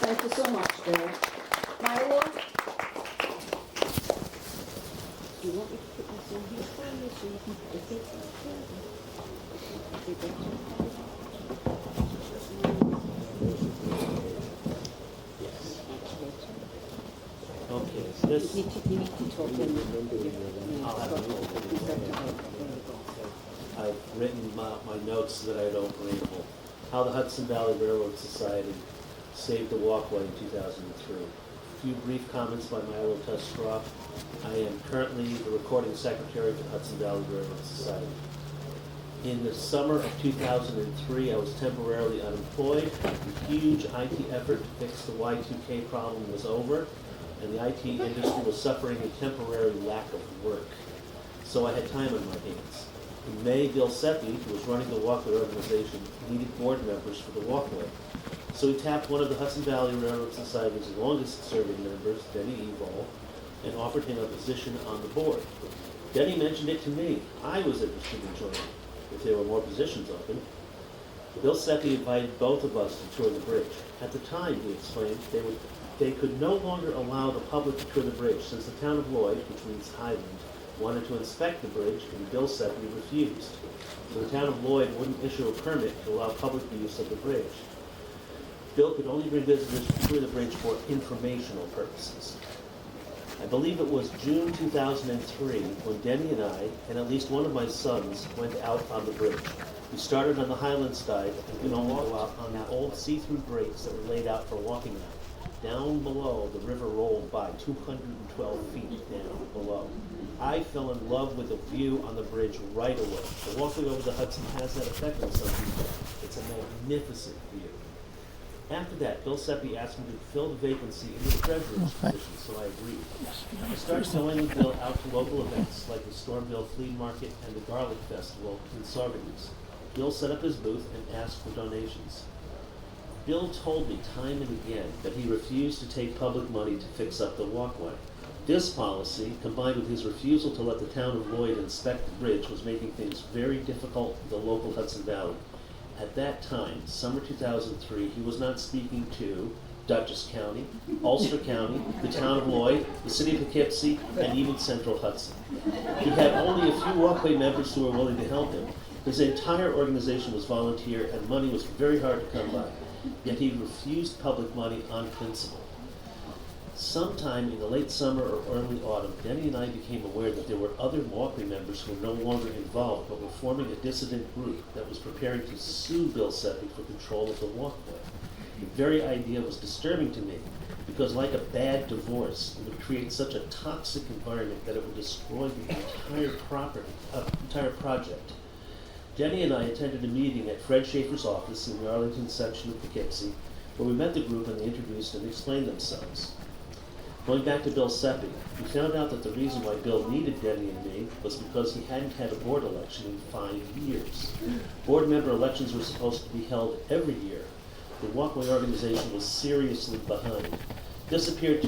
Thank you so much, Bill. Milo? Do you want me to put this on here for you so you can put it Okay, so this, You need to talk in I'll have I've written my notes so that I don't ramble. How the Hudson Valley Railroad Society saved the walkway in 2003. A few brief comments by Milo Testroff. I am currently the recording secretary for the Hudson Valley Railroad Society. In the summer of 2003, I was temporarily unemployed. A huge IT effort to fix the Y2K problem was over, and the IT industry was suffering a temporary lack of work. So I had time on my hands. In May, Bill Seppi, who was running the Walkway organization, needed board members for the walkway. So he tapped one of the Hudson Valley Railroad Society's longest-serving members, Denny Evol, and offered him a position on the board. Denny mentioned it to me. I was interested in joining, if there were more positions open. Bill Seppi invited both of us to tour the bridge. At the time, he explained, they could no longer allow the public to tour the bridge since the town of Lloyd, which means Highland, wanted to inspect the bridge, and Bill Seppi refused. So the town of Lloyd wouldn't issue a permit to allow public use of the bridge. Bill could only bring visitors to tour the bridge for informational purposes. I believe it was June 2003 when Denny and I, and at least one of my sons, went out on the bridge. We started on the Highland side and went out on the old see-through grates that were laid out for walking out. Down below, the river rolled by 212 feet down below. I fell in love with the view on the bridge right away. The Walkway Over the Hudson has that effect on some people. It's a magnificent view. After that, Bill Seppi asked me to fill the vacancy in the treasurer's position, so I agreed. I started going with Bill out to local events like the Stormville Flea Market and the Garlic Festival in Saugerties. Bill set up his booth and asked for donations. Bill told me time and again that he refused to take public money to fix up the walkway. This policy, combined with his refusal to let the town of Lloyd inspect the bridge, was making things very difficult for the local Hudson Valley. At that time, summer 2003, he was not speaking to Dutchess County, Ulster County, the town of Lloyd, the city of Poughkeepsie, and even Central Hudson. He had only a few walkway members who were willing to help him. His entire organization was volunteer, and money was very hard to come by. Yet he refused public money on principle. Sometime in the late summer or early autumn, Denny and I became aware that there were other walkway members who were no longer involved, but were forming a dissident group that was preparing to sue Bill Seppi for control of the walkway. The very idea was disturbing to me, because like a bad divorce, it would create such a toxic environment that it would destroy the entire project. Denny and I attended a meeting at Fred Schaeffer's office in the Arlington section of Poughkeepsie, where we met the group and they introduced and explained themselves. Going back to Bill Seppi, we found out that the reason why Bill needed Denny and me was because he hadn't had a board election in 5 years. Board member elections were supposed to be held every year. The Walkway organization was seriously behind. This appeared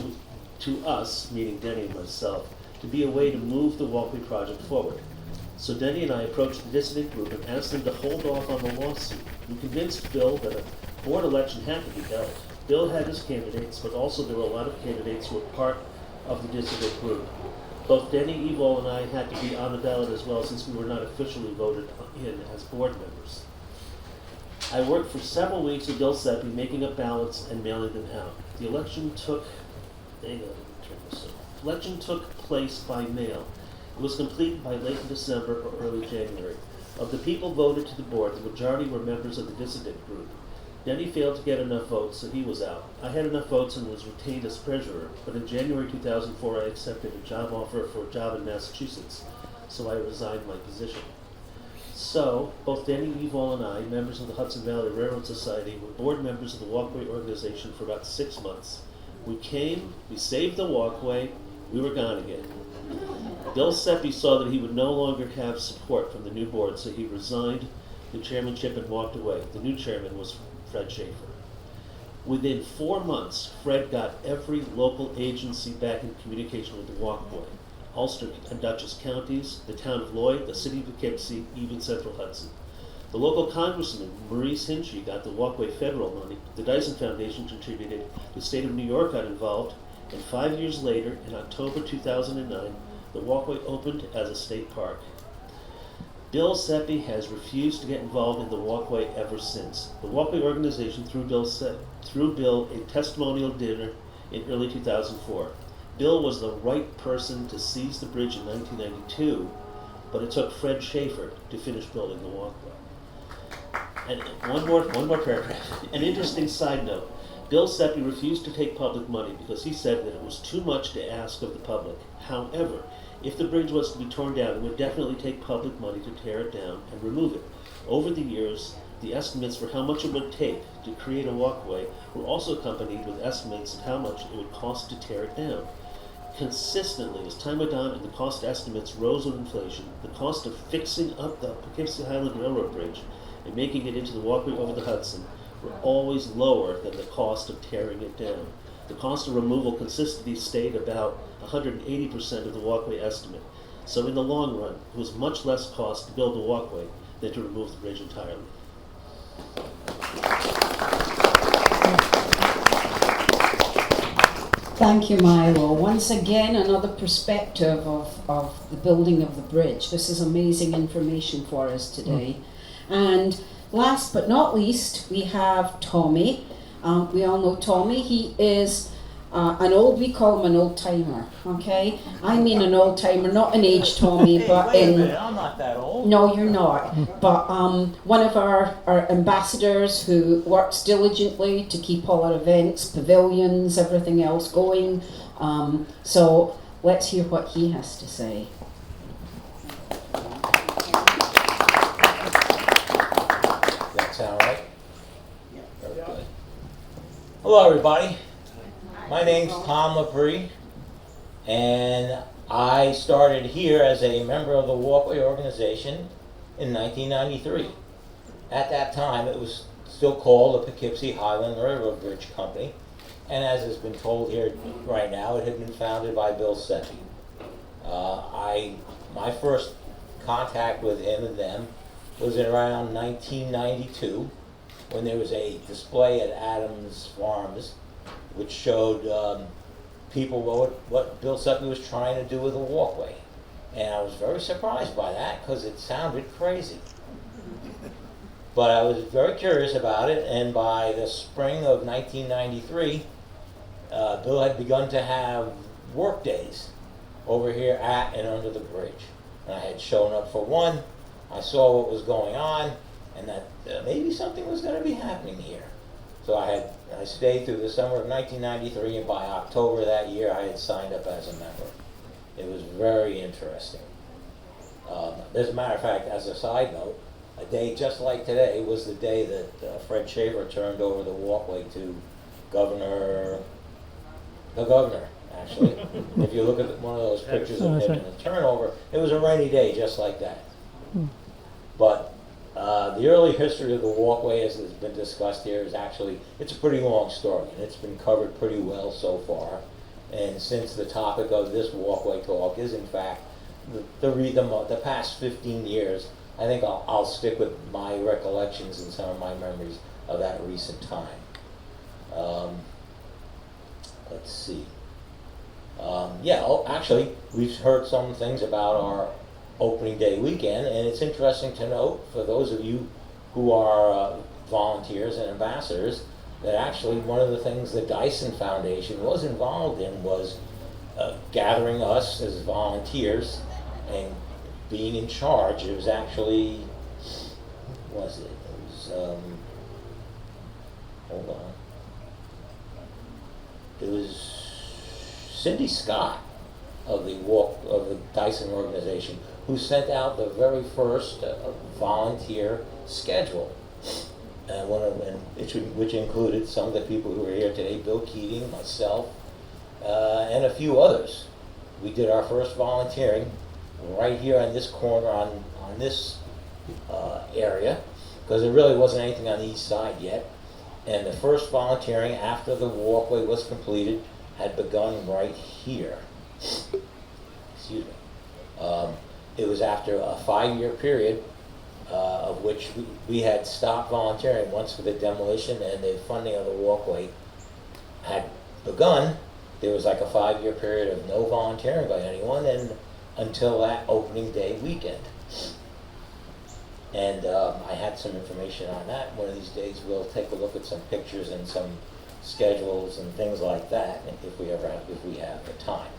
to us, meaning Denny and myself, to be a way to move the Walkway project forward. So Denny and I approached the dissident group and asked them to hold off on the lawsuit. We convinced Bill that a board election had to be held. Bill had his candidates, but also there were a lot of candidates who were part of the dissident group. Both Denny, Evol, and I had to be on the ballot as well, since we were not officially voted in as board members. I worked for several weeks with Bill Seppi, making up ballots and mailing them out. The election took place by mail. It was completed by late December or early January. Of the people voted to the board, the majority were members of the dissident group. Denny failed to get enough votes, so he was out. I had enough votes and was retained as treasurer, but in January 2004 I accepted a job offer for a job in Massachusetts, so I resigned my position. So, both Denny Evil and I, members of the Hudson Valley Railroad Society, were board members of the Walkway organization for about 6 months. We came, we saved the walkway, we were gone again. Bill Seppi saw that he would no longer have support from the new board, so he resigned the chairmanship and walked away. The new chairman was Fred Schaeffer. Within 4 months, Fred got every local agency back in communication with the walkway. Ulster and Dutchess counties, the town of Lloyd, the city of Poughkeepsie, even Central Hudson. The local congressman, Maurice Hinchy, got the walkway federal money. The Dyson Foundation contributed. The state of New York got involved. And 5 years later, in October 2009, the walkway opened as a state park. Bill Seppi has refused to get involved in the walkway ever since. The walkway organization threw Bill a testimonial dinner in early 2004. Bill was the right person to seize the bridge in 1992, but it took Fred Schaeffer to finish building the walkway. And one more paragraph. An interesting side note. Bill Seppi refused to take public money because he said that it was too much to ask of the public. However, if the bridge was to be torn down, it would definitely take public money to tear it down and remove it. Over the years, the estimates for how much it would take to create a walkway were also accompanied with estimates of how much it would cost to tear it down. Consistently, as time went on and the cost estimates rose with inflation, the cost of fixing up the Poughkeepsie-Highland Railroad Bridge and making it into the Walkway Over the Hudson were always lower than the cost of tearing it down. The cost of removal consistently stayed about 180% of the walkway estimate. So in the long run, it was much less cost to build the walkway than to remove the bridge entirely. Thank you, Milo. Once again, another perspective of the building of the bridge. This is amazing information for us today. And last but not least, we have Tommy. We all know Tommy. He is we call him an old timer, okay? I mean an old timer, not an age Tommy, but Wait a minute, I'm not that old. No, you're not. But one of our ambassadors who works diligently to keep all our events, pavilions, everything else going. So let's hear what he has to say. That sound right? Very good. Hello, everybody. My name's Tom LaPree, and I started here as a member of the Walkway organization in 1993. At that time, it was still called the Poughkeepsie-Highland Railroad Bridge Company, and as has been told here right now, it had been founded by Bill Seppi. My first contact with him and them was in around 1992, when there was a display at Adams Farms which showed people what Bill Sutton was trying to do with a walkway. And I was very surprised by that because it sounded crazy. But I was very curious about it, and by the spring of 1993, Bill had begun to have work days over here at and under the bridge. And I had shown up for one. I saw what was going on, and that maybe something was going to be happening here. So I stayed through the summer of 1993, and by October that year, I had signed up as a member. It was very interesting. As a matter of fact, as a side note, a day just like today was the day that Fred Schaeffer turned over the walkway to the governor, actually. If you look at one of those pictures of him in the turnover, it was a rainy day just like that. But the early history of the walkway, as has been discussed here, is actually, it's a pretty long story, and it's been covered pretty well so far. And since the topic of this walkway talk is, in fact, the past 15 years, I think I'll stick with my recollections and some of my memories of that recent time. Let's see. Actually, we've heard some things about our opening day weekend, and it's interesting to note, for those of you who are volunteers and ambassadors, that actually one of the things the Dyson Foundation was involved in was gathering us as volunteers and being in charge. It was actually, hold on. It was Cindy Scott of the Dyson organization who sent out the very first volunteer schedule. Which included some of the people who are here today, Bill Keating, myself, and a few others. We did our first volunteering right here on this corner, on this area, because there really wasn't anything on the east side yet. And the first volunteering after the walkway was completed had begun right here. Excuse me. It was after a 5-year period of which we had stopped volunteering once for the demolition and the funding of the walkway had begun. There was like a 5-year period of no volunteering by anyone, and until that opening day weekend. And I had some information on that. One of these days we'll take a look at some pictures and some schedules and things like that, if we have the time.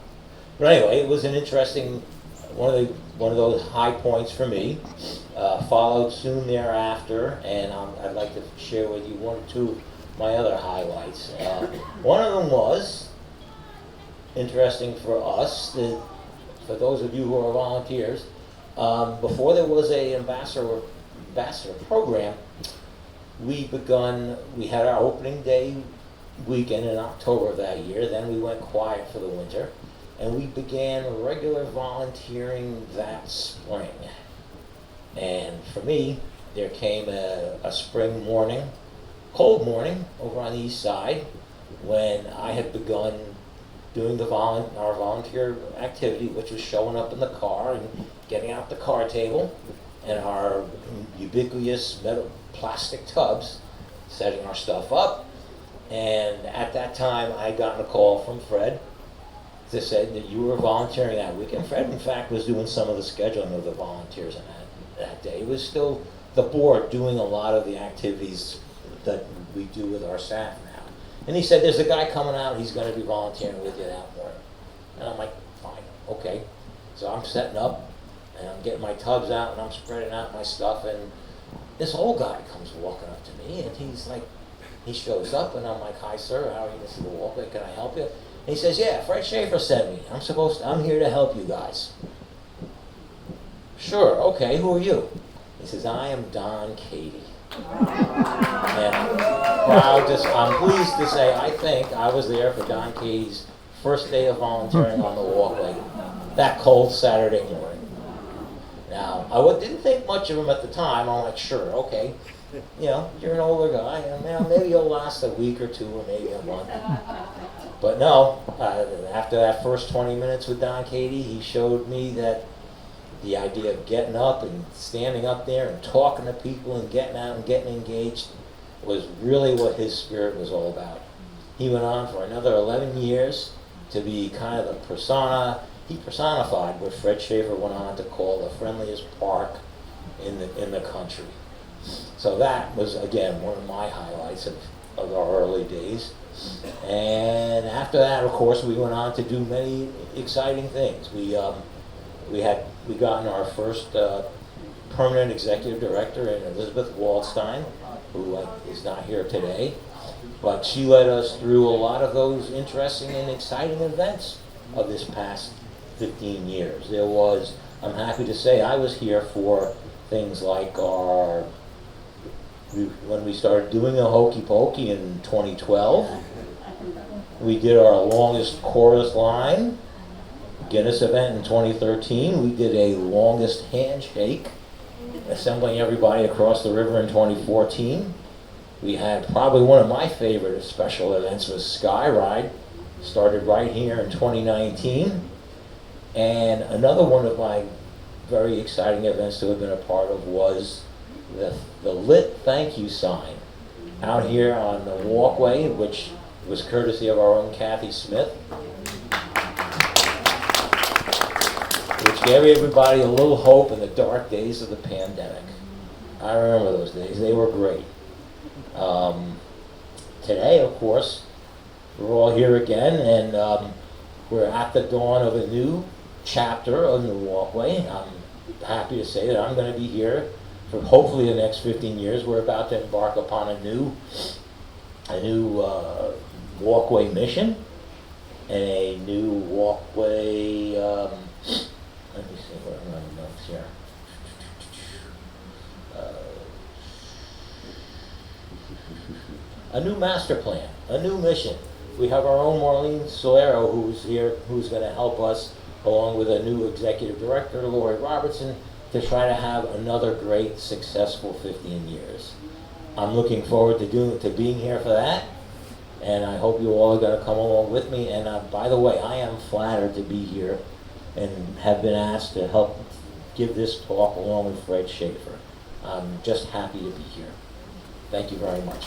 But anyway, it was an interesting one of those high points for me. Followed soon thereafter, and I'd like to share with you one or two of my other highlights. One of them was interesting for us, for those of you who are volunteers. Before there was a ambassador program, we had our opening day weekend in October of that year. Then we went quiet for the winter, and we began regular volunteering that spring. And for me, there came a spring morning, cold morning over on the east side, when I had begun doing our volunteer activity, which was showing up in the car and getting out the car table and our ubiquitous metal plastic tubs, setting our stuff up. And at that time, I had gotten a call from Fred that said that you were volunteering that weekend. Fred, in fact, was doing some of the scheduling of the volunteers on that day. It was still the board doing a lot of the activities that we do with our staff now. And he said, there's a guy coming out, he's going to be volunteering with you that morning. And I'm like, fine, okay. So I'm setting up, and I'm getting my tubs out, and I'm spreading out my stuff, and this old guy comes walking up to me, and he's like, he shows up, and I'm like, hi sir, how are you? This is the walkway, can I help you? And he says, yeah, Fred Schaeffer sent me. I'm here to help you guys. Sure, okay, who are you? He says, I am Don Katie. And I'm pleased to say, I think I was there for Don Katie's first day of volunteering on the walkway, that cold Saturday morning. Now, I didn't think much of him at the time. I'm like, sure, okay. You know, you're an older guy, and maybe you'll last a week or two, or maybe a month. But no, after that first 20 minutes with Don Katie, he showed me that the idea of getting up and standing up there and talking to people and getting out and getting engaged was really what his spirit was all about. He went on for another 11 years to be kind of the persona. He personified what Fred Schaeffer went on to call the friendliest park in the country. So that was, again, one of my highlights of our early days. And after that, of course, we went on to do many exciting things. We gotten our first permanent executive director in Elizabeth Waldstein, who is not here today, but she led us through a lot of those interesting and exciting events of this past 15 years. I'm happy to say, I was here for things like when we started doing the Hokey Pokey in 2012. We did our longest chorus line Guinness event in 2013. We did a longest handshake, assembling everybody across the river in 2014. We had probably one of my favorite special events was Sky Ride, started right here in 2019. And another one of my very exciting events to have been a part of was the lit thank you sign out here on the walkway, which was courtesy of our own Kathy Smith, which gave everybody a little hope in the dark days of the pandemic. I remember those days. They were great. Today, of course, we're all here again, and we're at the dawn of a new chapter of the walkway. I'm happy to say that I'm going to be here for hopefully the next 15 years. We're about to embark upon a new walkway mission and a new walkway Let me see what are my notes here. A new master plan, a new mission. We have our own Marlene Solero who's here, who's going to help us, along with a new executive director, Lori Robertson, to try to have another great, successful 15 years. I'm looking forward to being here for that, and I hope you all are going to come along with me. And by the way, I am flattered to be here and have been asked to help give this talk along with Fred Schaeffer. I'm just happy to be here. Thank you very much.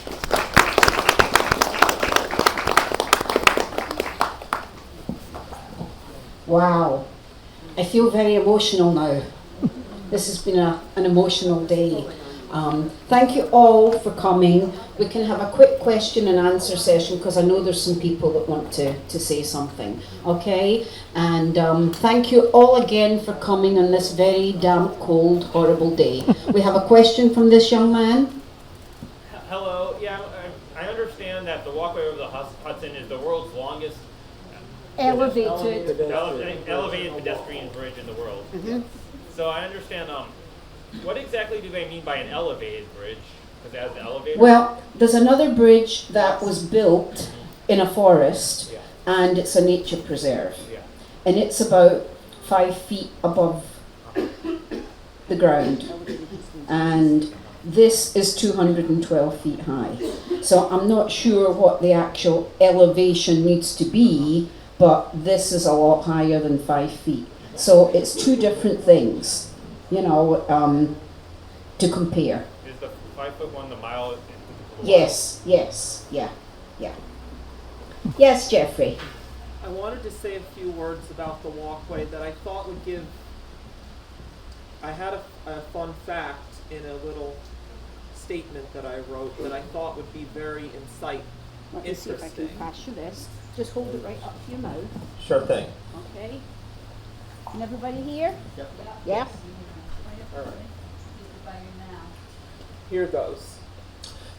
Wow, I feel very emotional now. This has been an emotional day. Thank you all for coming. We can have a quick question and answer session because I know there's some people that want to say something. Okay? And thank you all again for coming on this very damp, cold, horrible day. We have a question from this young man. Hello. Yeah, I understand that the Walkway Over the Hudson is the world's longest Elevated. elevated pedestrian bridge in the world. Mm-hmm. So I understand, what exactly do they mean by an elevated bridge? Because it has an elevator? Well, there's another bridge that was built in a forest, Yeah. and it's a nature preserve. Yeah. And it's about 5 feet above the ground. And this is 212 feet high. So I'm not sure what the actual elevation needs to be, but this is a lot higher than 5 feet. So it's two different things, you know, to compare. Is the 5 foot one the mile? Yes, yes, yeah, yeah. Yes, Jeffrey. I wanted to say a few words about the walkway that I thought would give. I had a fun fact in a little statement that I wrote that I thought would be very Let me see if I can pass you this. Just hold it right up to your mouth. Sure thing. Okay. Can everybody hear? Yep. Yeah? All right. Here goes.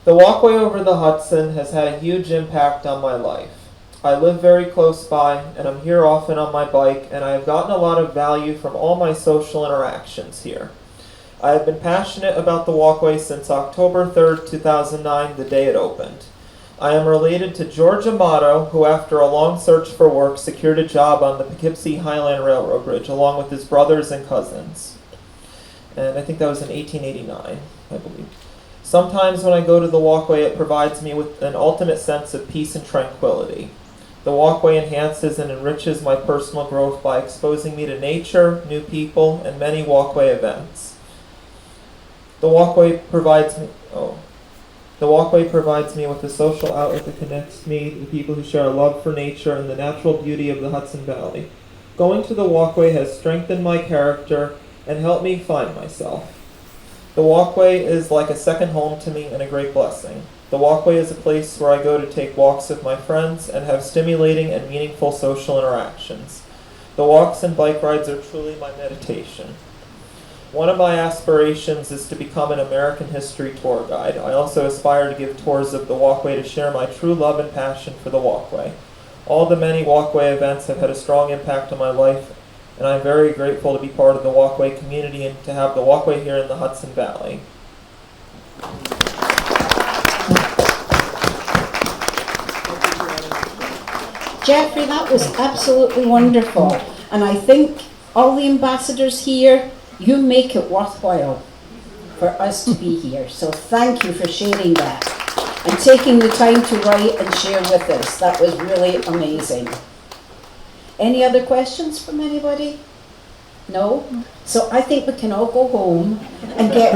The Walkway Over the Hudson has had a huge impact on my life. I live very close by, and I'm here often on my bike, and I have gotten a lot of value from all my social interactions here. I have been passionate about the walkway since October 3rd, 2009, the day it opened. I am related to George Amato, who after a long search for work secured a job on the Poughkeepsie-Highland Railroad Bridge, along with his brothers and cousins. And I think that was in 1889, I believe. Sometimes when I go to the walkway, it provides me with an ultimate sense of peace and tranquility. The walkway enhances and enriches my personal growth by exposing me to nature, new people, and many walkway events. The walkway provides me with a social outlet that connects me to people who share a love for nature and the natural beauty of the Hudson Valley. Going to the walkway has strengthened my character and helped me find myself. The walkway is like a second home to me and a great blessing. The walkway is a place where I go to take walks with my friends and have stimulating and meaningful social interactions. The walks and bike rides are truly my meditation. One of my aspirations is to become an American history tour guide. I also aspire to give tours of the walkway to share my true love and passion for the walkway. All the many walkway events have had a strong impact on my life, and I'm very grateful to be part of the walkway community and to have the walkway here in the Hudson Valley. Jeffrey, that was absolutely wonderful. And I think all the ambassadors here, you make it worthwhile for us to be here. So thank you for sharing that and taking the time to write and share with us. That was really amazing. Any other questions from anybody? No? So I think we can all go home and get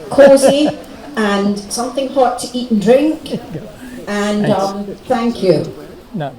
cozy and something hot to eat and drink. And thank you. No.